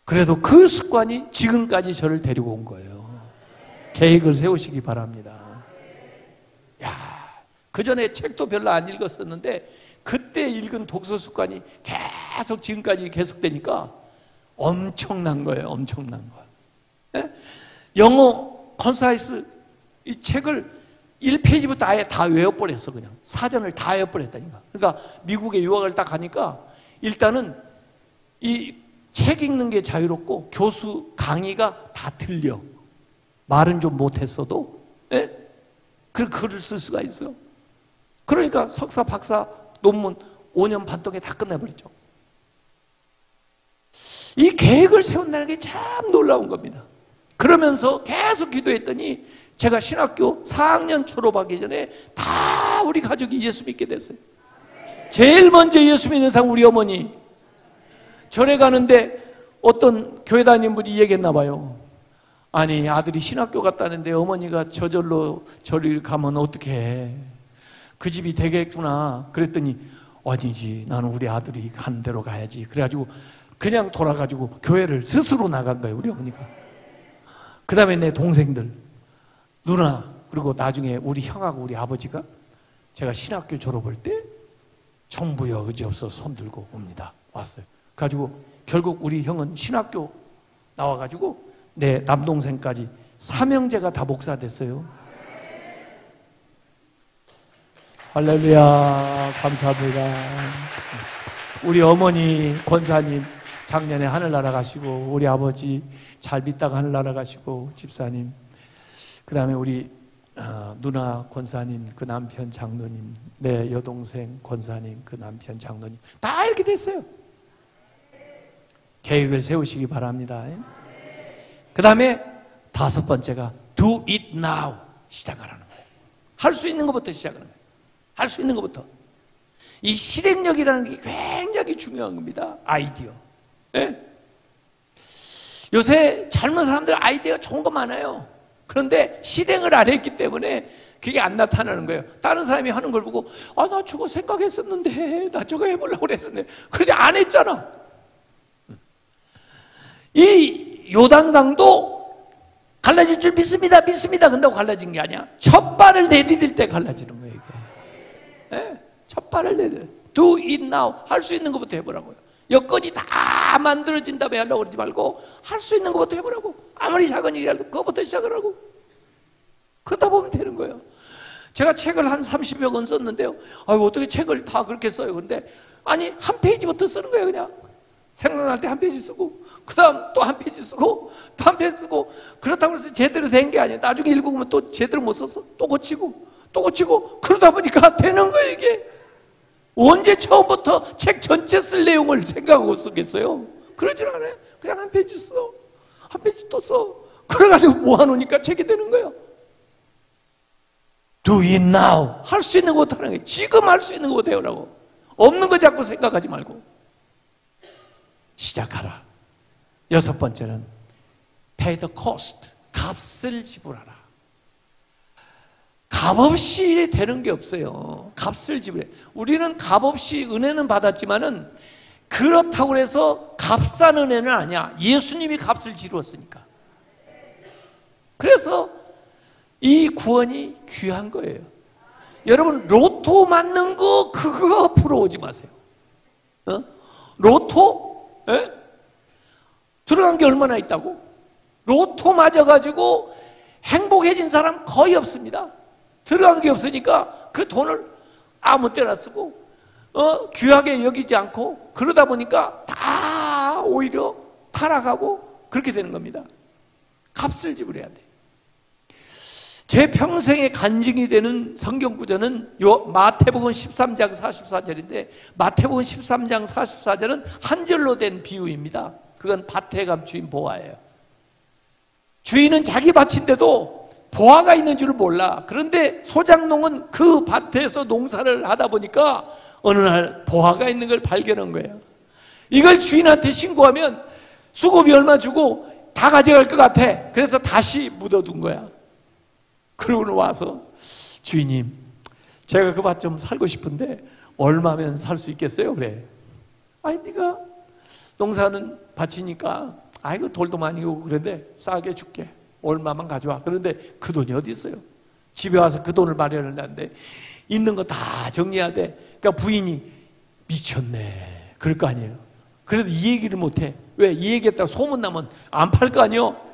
A: 그래도 그 습관이 지금까지 저를 데리고 온 거예요. 계획을 세우시기 바랍니다. 야, 그 전에 책도 별로 안 읽었었는데 그때 읽은 독서 습관이 계속 지금까지 계속되니까 엄청난 거예요. 엄청난 거. 예? 영어 컨사이스 이 책을 1페이지부터 아예 다 외워버렸어. 그냥 사전을 다 외워버렸다니까. 그러니까 미국에 유학을 딱 가니까 일단은 이 책 읽는 게 자유롭고 교수 강의가 다 들려. 말은 좀 못했어도 예? 그 글을 쓸 수가 있어요. 그러니까 석사 박사 논문 5년 반 동안 다 끝내버렸죠. 이 계획을 세운다는 게 참 놀라운 겁니다. 그러면서 계속 기도했더니 제가 신학교 4학년 졸업하기 전에 다 우리 가족이 예수 믿게 됐어요. 제일 먼저 예수 믿는 사람 우리 어머니. 절에 가는데 어떤 교회 다니는 얘기했나 봐요. 아니 아들이 신학교 갔다는데 어머니가 저절로 절을 가면 어떻게 해. 그 집이 되겠구나. 그랬더니 아니지 나는 우리 아들이 가는 대로 가야지. 그래가지고 그냥 돌아가지고 교회를 스스로 나간 거예요. 우리 어머니가. 그 다음에 내 동생들 누나 그리고 나중에 우리 형하고 우리 아버지가 제가 신학교 졸업할 때 정부여 의지없어 손들고 옵니다. 왔어요. 가지고 결국 우리 형은 신학교 나와가지고 내 남동생까지 삼형제가 다 목사 됐어요. 할렐루야 감사합니다. 우리 어머니 권사님 작년에 하늘나라 가시고 우리 아버지 잘 믿다가 하늘나라 가시고 집사님 그 다음에 우리 누나 권사님 그 남편 장로님 내 여동생 권사님 그 남편 장로님 다 이렇게 됐어요. 계획을 세우시기 바랍니다. 그 다음에 5번째가 do it now 시작하라는 거예요. 할 수 있는 것부터 시작하는 거예요. 할 수 있는 것부터. 이 실행력이라는 게 굉장히 중요한 겁니다. 아이디어. 네? 요새 젊은 사람들 아이디어가 좋은 거 많아요. 그런데 실행을 안 했기 때문에 그게 안 나타나는 거예요. 다른 사람이 하는 걸 보고 나 저거 생각했었는데 나 저거 해보려고 그랬었는데 그런데 안 했잖아. 이 요단강도 갈라질 줄 믿습니다 믿습니다 근다고 갈라진 게 아니야. 첫 발을 내디딜 때 갈라지는 거예요. 이게. 네? 첫 발을 내디딜 do it now. 할 수 있는 것부터 해보라고요. 여건이 다 만들어진 다음에 하려고 그러지 말고 할 수 있는 것부터 해보라고. 아무리 작은 일이라도 그것부터 시작하라고. 그러다 보면 되는 거예요. 제가 책을 한 30여 권 썼는데요. 어떻게 책을 다 그렇게 써요. 근데 아니 한 페이지부터 쓰는 거예요. 그냥 생각날 때 한 페이지 쓰고 그 다음 또 한 페이지 쓰고 또 한 페이지 쓰고 그렇다고 해서 제대로 된 게 아니에요. 나중에 읽어보면 또 제대로 못 썼어. 또 고치고 또 고치고 그러다 보니까 되는 거예요. 이게 언제 처음부터 책 전체 쓸 내용을 생각하고 쓰겠어요? 그러질 않아요. 그냥 한 페이지 써. 한 페이지 또 써. 그래가지고 모아놓으니까 책이 되는 거예요. Do it now. 할 수 있는 것부터 하는 거예요. 지금 할 수 있는 것부터 해오라고. 없는 거 자꾸 생각하지 말고 시작하라. 6번째는 pay the cost. 값을 지불하라. 값없이 되는 게 없어요. 값을 지불해. 우리는 값없이 은혜는 받았지만은 그렇다고 해서 값싼 은혜는 아니야. 예수님이 값을 지루었으니까. 그래서 이 구원이 귀한 거예요. 여러분, 로또 맞는 거 그거 부러워하지 마세요. 로또? 에? 들어간 게 얼마나 있다고? 로또 맞아가지고 행복해진 사람 거의 없습니다. 들어간 게 없으니까 그 돈을 아무 때나 쓰고 귀하게 여기지 않고 그러다 보니까 다 오히려 타락하고 그렇게 되는 겁니다. 값을 지불해야 돼. 제 평생의 간증이 되는 성경 구절은 요 마태복음 13장 44절인데, 마태복음 13장 44절은 한 절로 된 비유입니다. 그건 밭에 감 주인 보아예요. 주인은 자기 밭인데도 보아가 있는 줄 몰라. 그런데 소작농은 그 밭에서 농사를 하다 보니까 어느 날 보아가 있는 걸 발견한 거예요. 이걸 주인한테 신고하면 수고비 얼마 주고 다 가져갈 것 같아. 그래서 다시 묻어둔 거야. 그러고 와서 주인님, 제가 그 밭 좀 살고 싶은데 얼마면 살 수 있겠어요? 그래. 아니, 네가 농사는 밭이니까 아이고 돌도 많이 오고 그런데 싸게 줄게. 얼마만 가져와. 그런데 그 돈이 어디 있어요? 집에 와서 그 돈을 마련을 하는데 있는 거 다 정리해야 돼. 그러니까 부인이 미쳤네. 그럴 거 아니에요. 그래도 이 얘기를 못해. 왜? 이 얘기했다가 소문나면 안 팔 거 아니에요?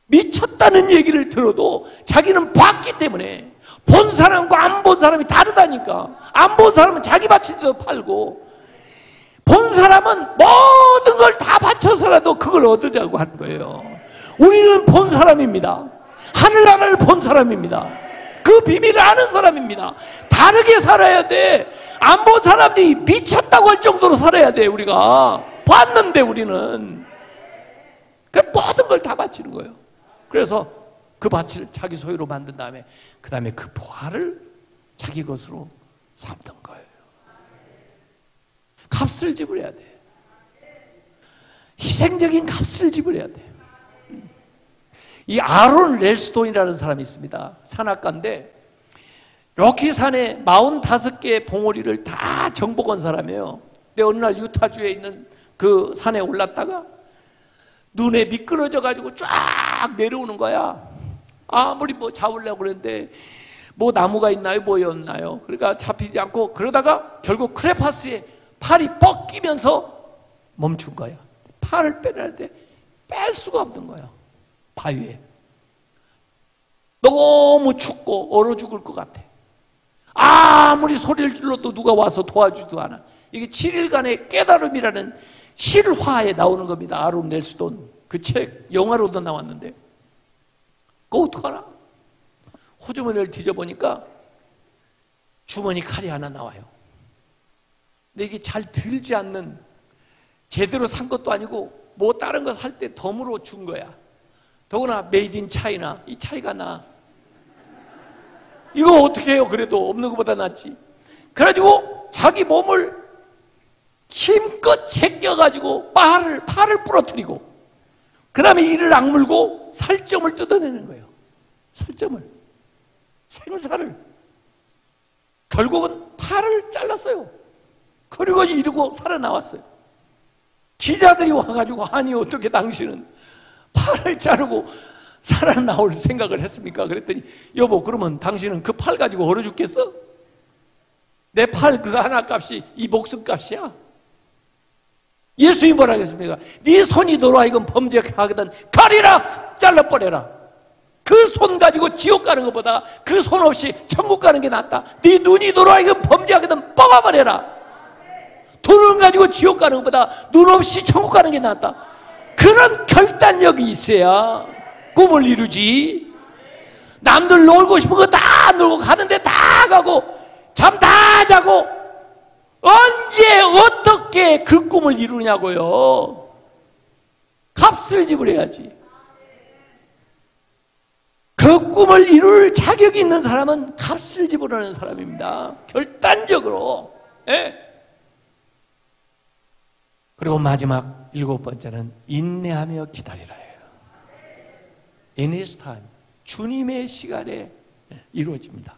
A: 미쳤다는 얘기를 들어도 자기는 봤기 때문에, 본 사람과 안 본 사람이 다르다니까. 안 본 사람은 자기 바치도 팔고, 본 사람은 모든 걸 다 바쳐서라도 그걸 얻으려고 하는 거예요. 우리는 본 사람입니다. 하늘나라를 본 사람입니다. 그 비밀을 아는 사람입니다. 다르게 살아야 돼. 안 본 사람들이 미쳤다고 할 정도로 살아야 돼. 우리가 봤는데 우리는 모든 걸 다 바치는 거예요. 그래서 그 밭을 자기 소유로 만든 다음에 그 다음에 그 보화를 자기 것으로 삼던 거예요. 값을 지불해야 돼. 희생적인 값을 지불해야 돼. 이 아론 렐스톤이라는 사람이 있습니다. 산악가인데 로키 산에 45개의 봉우리를 다 정복한 사람이에요. 근데 어느 날 유타주에 있는 그 산에 올랐다가 눈에 미끄러져 가지고 쫙 내려오는 거야. 아무리 뭐 잡으려고 그랬는데 뭐 나무가 있나요? 뭐였나요? 그러니까 잡히지 않고 그러다가 결국 크레파스에 팔이 뻗기면서 멈춘 거야. 팔을 빼는데 뺄 수가 없는 거야. 바위에. 너무 춥고 얼어 죽을 것 같아. 아무리 소리를 질러도 누가 와서 도와주지도 않아. 이게 7일간의 깨달음이라는 실화에 나오는 겁니다. 아론 렐스톤. 그 책 영화로도 나왔는데 그거 어떡하나? 호주머니를 뒤져보니까 주머니 칼이 하나 나와요. 근데 이게 잘 들지 않는, 제대로 산 것도 아니고 뭐 다른 거 살 때 덤으로 준 거야. 더구나 메이드 인 차이나, 이 차이가 나. 이거 어떻게 해요? 그래도 없는 것보다 낫지. 그래가지고 자기 몸을 힘껏 제껴가지고 팔을 부러뜨리고 그 다음에 이를 악물고 살점을 뜯어내는 거예요. 살점을, 생사를. 결국은 팔을 잘랐어요. 그리고 이러고 살아나왔어요. 기자들이 와가지고 아니 어떻게 당신은 팔을 자르고 살아나올 생각을 했습니까? 그랬더니 여보, 그러면 당신은 그 팔 가지고 얼어 죽겠어? 내 팔 그거 하나 값이 이 목숨 값이야. 예수님이 뭐라 하겠습니까? 네 손이 너로 하여금 범죄하거든 가리라, 잘라버려라. 그 손 가지고 지옥 가는 것보다 그 손 없이 천국 가는 게 낫다. 네 눈이 너로 하여금 범죄하거든 뽑아버려라. 돈을 가지고 지옥 가는 것보다 눈 없이 천국 가는 게 낫다. 그런 결단력이 있어야 꿈을 이루지. 남들 놀고 싶은 거 다 놀고 가는데 다 가고 잠 다 자고 언제 어떻게 그 꿈을 이루냐고요. 값을 지불해야지. 그 꿈을 이룰 자격이 있는 사람은 값을 지불하는 사람입니다. 결단적으로. 예? 그리고 마지막 7번째는 인내하며 기다리라예요. In His time. 주님의 시간에 이루어집니다.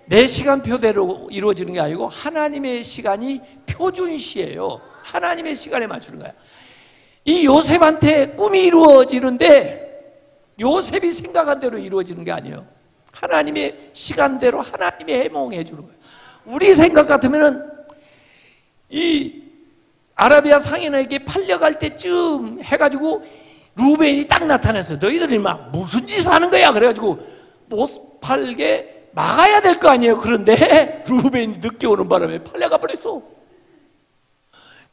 A: 내 시간표대로 이루어지는 게 아니고 하나님의 시간이 표준시예요. 하나님의 시간에 맞추는 거야. 이 요셉한테 꿈이 이루어지는데 요셉이 생각한 대로 이루어지는 게 아니에요. 하나님의 시간대로 하나님이 해몽해 주는 거예요. 우리 생각 같으면은 이 아라비아 상인에게 팔려갈 때쯤 해가지고 루벤이 딱 나타나서 너희들이 막 무슨 짓을 하는 거야? 그래가지고 못 팔게 막아야 될 거 아니에요. 그런데 루벤이 늦게 오는 바람에 팔려가 버렸어.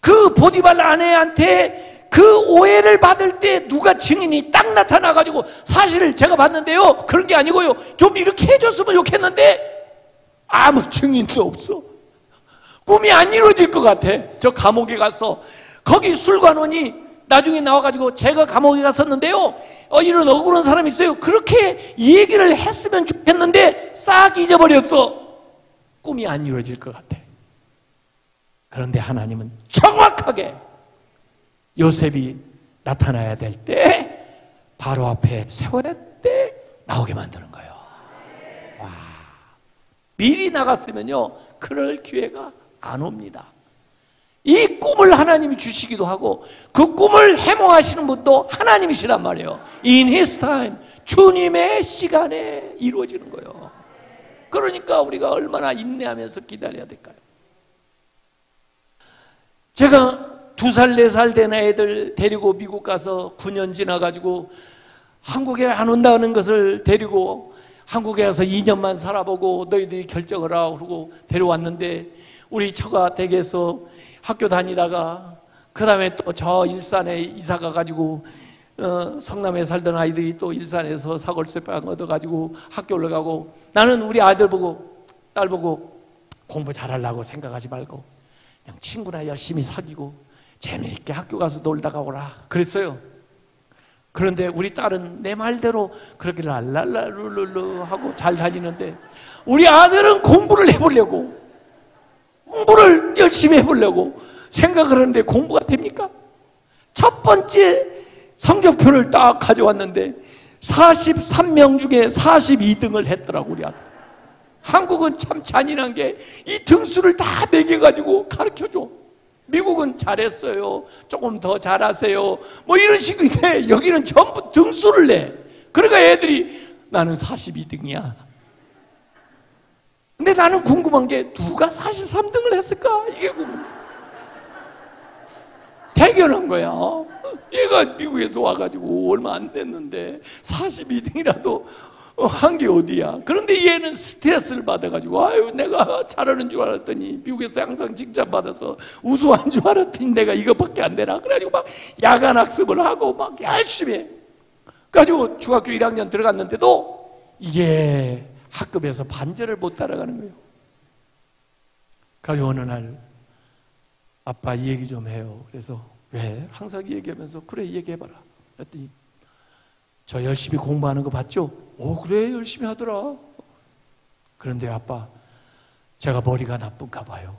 A: 그 보디발 아내한테 그 오해를 받을 때 누가 증인이 딱 나타나가지고 사실을 제가 봤는데요, 그런 게 아니고요, 좀 이렇게 해줬으면 좋겠는데 아무 증인도 없어. 꿈이 안 이루어질 것 같아. 저 감옥에 가서 거기 술관원이 나중에 나와가지고 제가 감옥에 갔었는데요, 이런 억울한 사람이 있어요. 그렇게 얘기를 했으면 좋겠는데 싹 잊어버렸어. 꿈이 안 이루어질 것 같아. 그런데 하나님은 정확하게 요셉이 나타나야 될 때 바로 앞에 세워야 때 나오게 만드는 거예요. 와. 미리 나갔으면요 그럴 기회가 안 옵니다. 이 꿈을 하나님이 주시기도 하고 그 꿈을 해몽하시는 분도 하나님이시란 말이에요. In His time, 주님의 시간에 이루어지는 거예요. 그러니까 우리가 얼마나 인내하면서 기다려야 될까요? 제가 2살, 4살 된 애들 데리고 미국 가서 9년 지나가지고 한국에 안 온다는 것을 데리고 한국에 가서 2년만 살아보고 너희들이 결정을 하고 그러고 데려왔는데, 우리 처가 댁에서 학교 다니다가 그 다음에 또 저 일산에 이사 가가지고 성남에 살던 아이들이 또 일산에서 사골세빵 얻어가지고 학교를 가고, 나는 우리 아들 보고 딸 보고 공부 잘하려고 생각하지 말고 그냥 친구나 열심히 사귀고 재미있게 학교 가서 놀다가 오라 그랬어요. 그런데 우리 딸은 내 말대로 그렇게 랄랄라룰룰루 하고 잘 다니는데, 우리 아들은 공부를 해보려고, 공부를 열심히 해보려고 생각을 하는데 공부가 됩니까? 첫 번째 성적표를 딱 가져왔는데 43명 중에 42등을 했더라고 우리 아들. 한국은 참 잔인한 게 이 등수를 다 매겨가지고 가르쳐줘. 미국은 잘했어요, 조금 더 잘하세요, 뭐 이런 식인데 여기는 전부 등수를 내. 그러니까 애들이 나는 42등이야. 근데 나는 궁금한 게 누가 43등을 했을까? 이게 궁금해. 대견한 거야. 얘가 미국에서 와가지고 얼마 안 됐는데 42등이라도 한 게 어디야. 그런데 얘는 스트레스를 받아가지고 아유 내가 잘하는 줄 알았더니 미국에서 항상 칭찬받아서 우수한 줄 알았더니 내가 이것밖에 안 되나. 그래가지고 막 야간 학습을 하고 막 열심히 해. 그래가지고 중학교 1학년 들어갔는데도 이게 학급에서 반절을 못 따라가는 거예요. 그래서 어느 날 아빠 이 얘기 좀 해요. 그래서 왜? 항상 얘기하면서 그래 얘기해봐라. 그랬더니 저 열심히 공부하는 거 봤죠? 오 그래 열심히 하더라. 그런데 아빠 제가 머리가 나쁜가 봐요.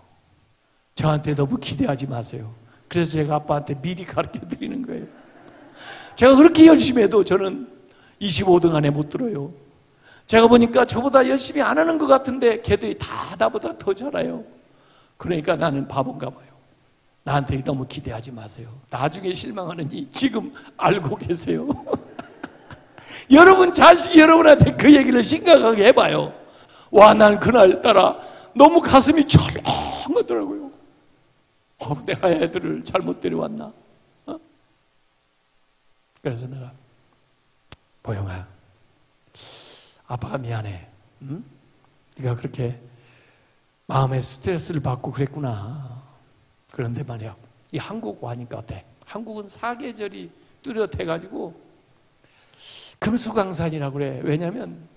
A: 저한테 너무 기대하지 마세요. 그래서 제가 아빠한테 미리 가르쳐 드리는 거예요. 제가 그렇게 열심히 해도 저는 25등 안에 못 들어요. 제가 보니까 저보다 열심히 안 하는 것 같은데 걔들이 다 나보다 더 잘해요. 그러니까 나는 바본가 봐요. 나한테 너무 기대하지 마세요. 나중에 실망하느니 지금 알고 계세요. 여러분 자식이 여러분한테 그 얘기를 심각하게 해봐요. 와, 난 그날따라 너무 가슴이 철렁하더라고요. 내가 애들을 잘못 데려왔나? 그래서 내가 보영아, 아빠가 미안해. 응? 네가 그렇게 마음에 스트레스를 받고 그랬구나. 그런데 말이야, 이 한국 와니까 어때? 한국은 사계절이 뚜렷해가지고 금수강산이라고 그래. 왜냐면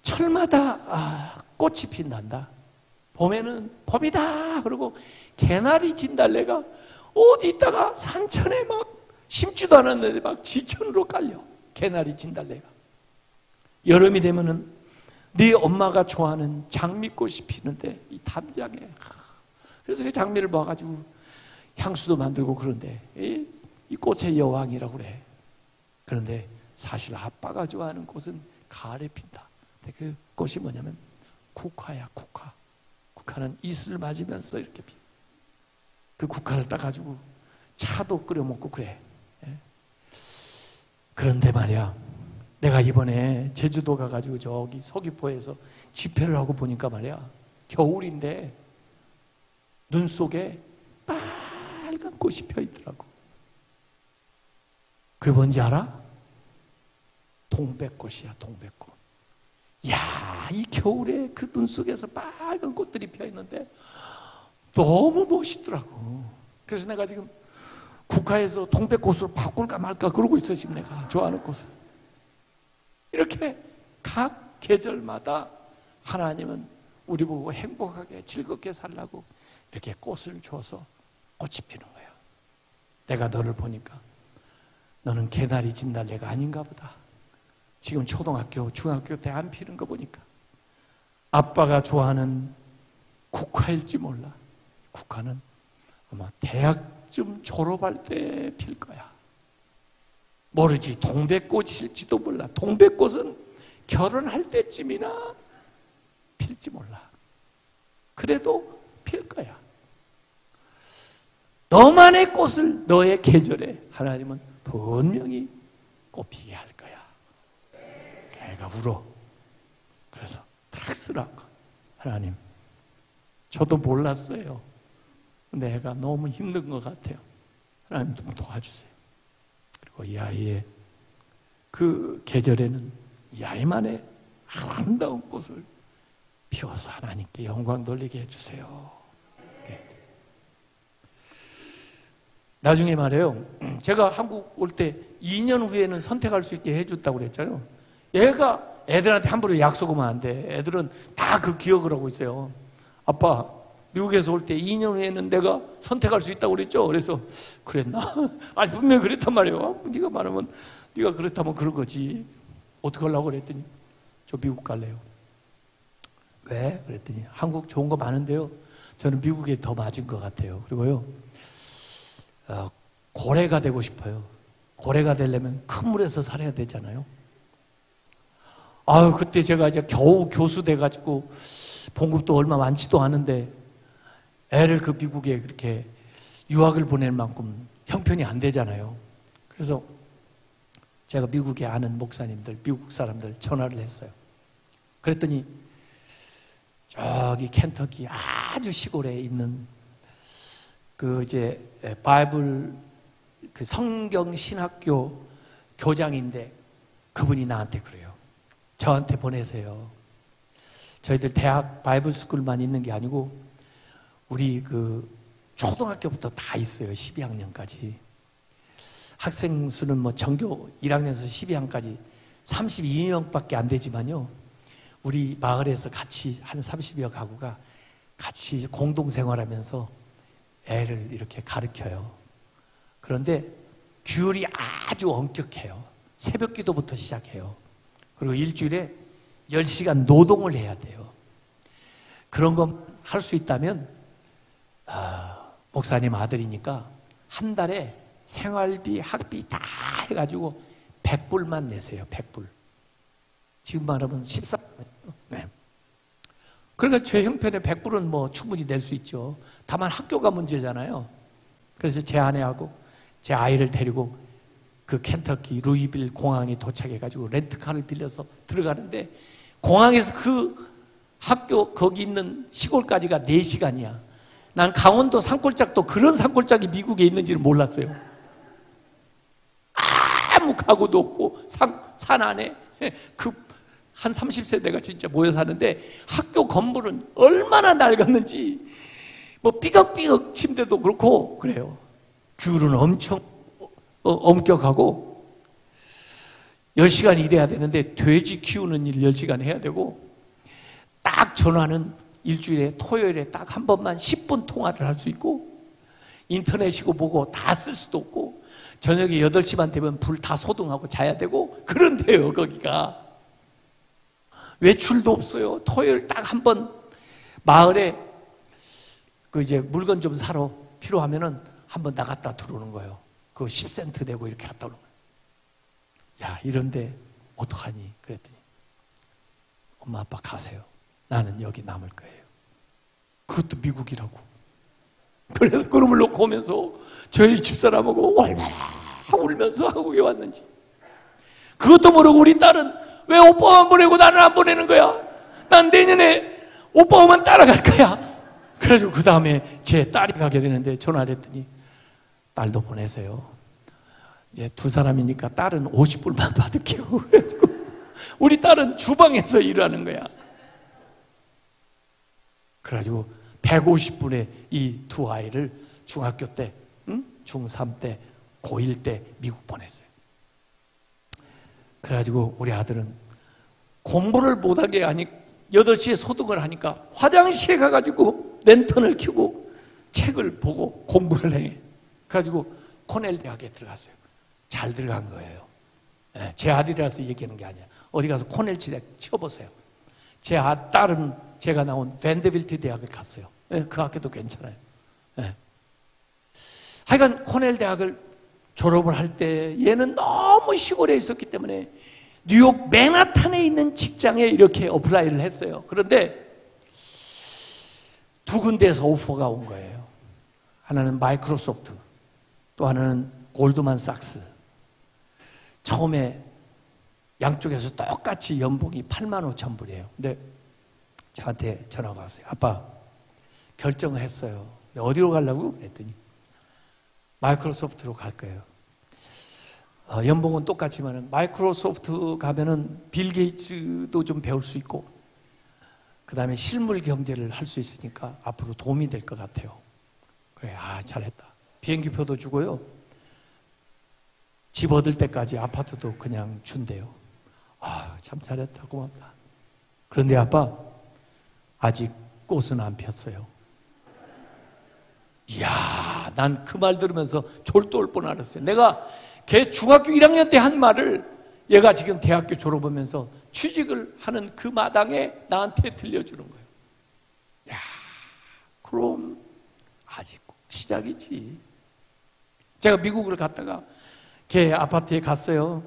A: 철마다 꽃이 핀단다. 봄에는 봄이다 그러고 개나리 진달래가 어디 있다가 산천에 막 심지도 않았는데 막 지천으로 깔려. 개나리 진달래가. 여름이 되면은 네 엄마가 좋아하는 장미꽃이 피는데 이 담장에. 그래서 그 장미를 모아가지고 향수도 만들고 그런데 이 꽃의 여왕이라고 그래. 그런데 사실 아빠가 좋아하는 꽃은 가을에 핀다. 근데 그 꽃이 뭐냐면 국화야, 국화. 국화는 이슬을 맞으면서 이렇게 피. 그 국화를 따가지고 차도 끓여 먹고 그래. 그런데 말이야, 내가 이번에 제주도 가가지고 저기 서귀포에서 집회를 하고 보니까 말이야, 겨울인데 눈 속에 빨간 꽃이 펴 있더라고. 그게 뭔지 알아? 동백꽃이야, 동백꽃. 야, 이 겨울에 그 눈 속에서 빨간 꽃들이 펴 있는데 너무 멋있더라고. 그래서 내가 지금 국가에서 동백꽃으로 바꿀까 말까 그러고 있어, 지금 내가 좋아하는 꽃을. 이렇게 각 계절마다 하나님은 우리 보고 행복하게 즐겁게 살라고 이렇게 꽃을 줘서 꽃이 피는 거야. 내가 너를 보니까 너는 개나리 진달래가 아닌가 보다. 지금 초등학교, 중학교 때 안 피는 거 보니까 아빠가 좋아하는 국화일지 몰라. 국화는 아마 대학쯤 졸업할 때 필 거야. 모르지, 동백꽃일지도 몰라. 동백꽃은 결혼할 때쯤이나 필지 몰라. 그래도 필 거야. 너만의 꽃을 너의 계절에 하나님은 분명히 꽃피게 할 거야. 애가 울어. 그래서 탁 쓰라고. 하나님, 저도 몰랐어요. 근데 애가 너무 힘든 것 같아요. 하나님 좀 도와주세요. 그리고 이 아이의 그 계절에는 이 아이만의 아름다운 꽃을 피워서 하나님께 영광 돌리게 해주세요. 나중에 말해요, 제가 한국 올 때 2년 후에는 선택할 수 있게 해줬다고 그랬잖아요. 얘가 애들한테 함부로 약속하면 안 돼. 애들은 다 그 기억을 하고 있어요. 아빠, 미국에서 올 때 2년 후에는 내가 선택할 수 있다고 그랬죠? 그래서 그랬나? 아니, 분명히 그랬단 말이에요. 네가 말하면, 네가 그렇다면 그런 거지. 어떻게 하려고 그랬더니 저 미국 갈래요. 왜? 그랬더니 한국 좋은 거 많은데요, 저는 미국에 더 맞은 것 같아요. 그리고요, 고래가 되고 싶어요. 고래가 되려면 큰 물에서 살아야 되잖아요. 아유, 그때 제가 이제 겨우 교수 돼가지고 봉급도 얼마 많지도 않은데 애를 그 미국에 그렇게 유학을 보낼 만큼 형편이 안 되잖아요. 그래서 제가 미국에 아는 목사님들, 미국 사람들 전화를 했어요. 그랬더니 저기 켄터키 아주 시골에 있는 그 이제 바이블 그 성경 신학교 교장인데 그분이 나한테 그래요. 저한테 보내세요. 저희들 대학 바이블 스쿨만 있는 게 아니고 우리 그 초등학교부터 다 있어요. 12학년까지. 학생 수는 뭐 전교 1학년에서 12학년까지 32명밖에 안 되지만요, 우리 마을에서 같이 한 30여 가구가 같이 공동생활하면서 애를 이렇게 가르쳐요. 그런데 규율이 아주 엄격해요. 새벽 기도부터 시작해요. 그리고 일주일에 10시간 노동을 해야 돼요. 그런 거 할 수 있다면 목사님 아들이니까 한 달에 생활비, 학비 다 해가지고 100불만 내세요. 100불. 지금 말하면 14불. 네. 그러니까 제 형편에 100불은 뭐 충분히 낼 수 있죠. 다만 학교가 문제잖아요. 그래서 제 아내하고 제 아이를 데리고 그 켄터키 루이빌 공항에 도착해가지고 렌트카를 빌려서 들어가는데, 공항에서 그 학교 거기 있는 시골까지가 4시간이야. 난 강원도 산골짜기도 그런 산골짜기 미국에 있는지를 몰랐어요. 아무 가구도 없고 산 안에 그 한 30세대가 진짜 모여 사는데, 학교 건물은 얼마나 낡았는지 뭐 삐걱삐걱 침대도 그렇고 그래요. 귤은 엄청 엄격하고 10시간 일해야 되는데 돼지 키우는 일 10시간 해야 되고, 딱 전화는 일주일에 토요일에 딱 한 번만 10분 통화를 할 수 있고, 인터넷이고 뭐고 다 쓸 수도 없고, 저녁에 8시만 되면 불 다 소등하고 자야 되고 그런데요. 거기가 외출도 없어요. 토요일 딱 한 번 마을에 그 이제 물건 좀 사러 필요하면은 한 번 나갔다 들어오는 거예요. 그거 10센트 내고 이렇게 갔다 오는 거예요. 야, 이런데 어떡하니? 그랬더니 엄마 아빠 가세요. 나는 여기 남을 거예요. 그것도 미국이라고. 그래서 그놈을 놓고 오면서 저희 집사람하고 얼마나 울면서 한국에 왔는지. 그것도 모르고 우리 딸은 왜 오빠만 보내고 나는 안 보내는 거야? 난 내년에 오빠만 따라갈 거야. 그래가지고 그 다음에 제 딸이 가게 되는데 전화를 했더니 딸도 보내세요. 이제 두 사람이니까 딸은 50불만 받을게요. 그래가지고 우리 딸은 주방에서 일하는 거야. 그래가지고 150불에 이 두 아이를 중학교 때, 중3 때, 고1 때 미국 보냈어요. 그래가지고 우리 아들은 공부를 못하게 하니 8시에 소등을 하니까 화장실에 가가지고 랜턴을 켜고 책을 보고 공부를 해. 그래가지고 코넬 대학에 들어갔어요. 잘 들어간 거예요. 제 아들이라서 얘기하는 게 아니야. 어디 가서 코넬 대학 쳐보세요. 제 딸은 제가 나온 밴더빌트 대학을 갔어요. 그 학교도 괜찮아요. 하여간 코넬 대학을 졸업을 할 때 얘는 너무 시골에 있었기 때문에 뉴욕 맨하탄에 있는 직장에 이렇게 어플라이를 했어요. 그런데 두 군데에서 오퍼가 온 거예요. 하나는 마이크로소프트, 또 하나는 골드만삭스. 처음에 양쪽에서 똑같이 연봉이 85,000불이에요. 근데 저한테 전화가 왔어요. 아빠, 결정을 했어요. 어디로 가려고? 그랬더니 마이크로소프트로 갈 거예요. 연봉은 똑같지만 마이크로소프트 가면은 빌 게이츠도 좀 배울 수 있고 그 다음에 실물 경제를 할 수 있으니까 앞으로 도움이 될 것 같아요. 그래, 잘했다. 비행기표도 주고요. 집 얻을 때까지 아파트도 그냥 준대요. 참 잘했다. 고맙다. 그런데 아빠, 아직 꽃은 안 폈어요. 이야, 난 그 말 들으면서 졸도올 뻔 알았어요. 내가 걔 중학교 1학년 때 한 말을 얘가 지금 대학교 졸업하면서 취직을 하는 그 마당에 나한테 들려주는 거예요. 야, 그럼 아직 시작이지. 제가 미국을 갔다가 걔 아파트에 갔어요.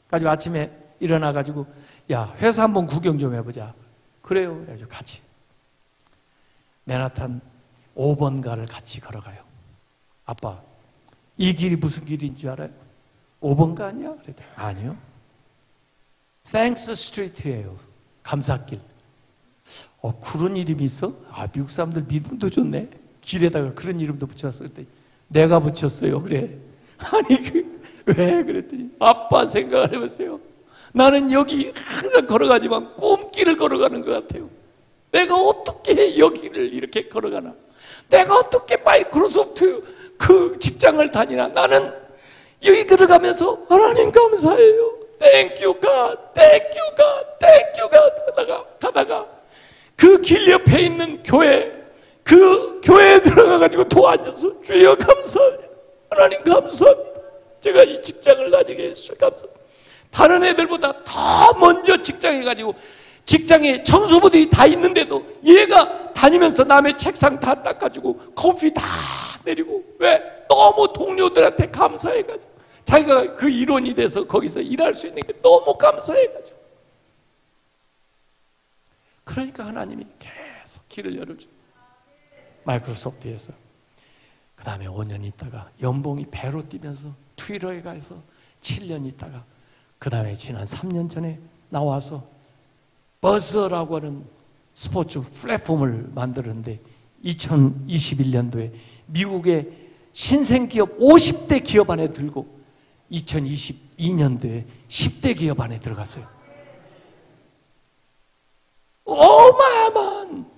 A: 가지고 아침에 일어나가지고 야, 회사 한번 구경 좀 해보자. 그래요. 그래가지고 같이 맨하탄 5번가를 같이 걸어가요. 아빠, 이 길이 무슨 길인지 알아요? 5번가 아니야? 그랬더니 아니요. Thanks Street예요. 감사길. 그런 이름이 있어? 미국 사람들 믿음도 좋네. 길에다가 그런 이름도 붙였어. 그랬더니 내가 붙였어요. 그래. 아니, 왜? 그랬더니 아빠 생각을 해보세요. 나는 여기 항상 걸어가지만 꿈길을 걸어가는 것 같아요. 내가 어떻게 여기를 이렇게 걸어가나? 내가 어떻게 마이크로소프트 그 직장을 다니나? 나는 여기 걸어가면서 하나님 감사해요. Thank you God, thank you God, thank you God 가다가 그 길 옆에 있는 그 교회에 들어가가지고 도와줘서 주여 감사합니다. 하나님 감사합니다. 제가 이 직장을 가지게 해주셔서 감사합니다. 다른 애들보다 더 먼저 직장에 가지고 직장에 청소부들이 다 있는데도 얘가 다니면서 남의 책상 다 닦아주고 커피 다 내리고 왜? 너무 동료들한테 감사해가지고 자기가 그 일원이 돼서 거기서 일할 수 있는 게 너무 감사해가지고 그러니까 하나님이 계속 길을 열어줘요. 마이크로소프트에서 그 다음에 5년 있다가 연봉이 배로 뛰면서 트위터에 가서 7년 있다가 그 다음에 지난 3년 전에 나와서 버즈라고 하는 스포츠 플랫폼을 만들었는데 2021년도에 미국의 신생기업 50대 기업 안에 들고 2022년도에 10대 기업 안에 들어갔어요. 어마어마한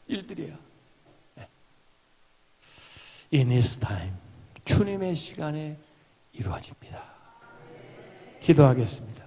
A: 일들이에요. In His time, 주님의 시간에 이루어집니다. 기도하겠습니다.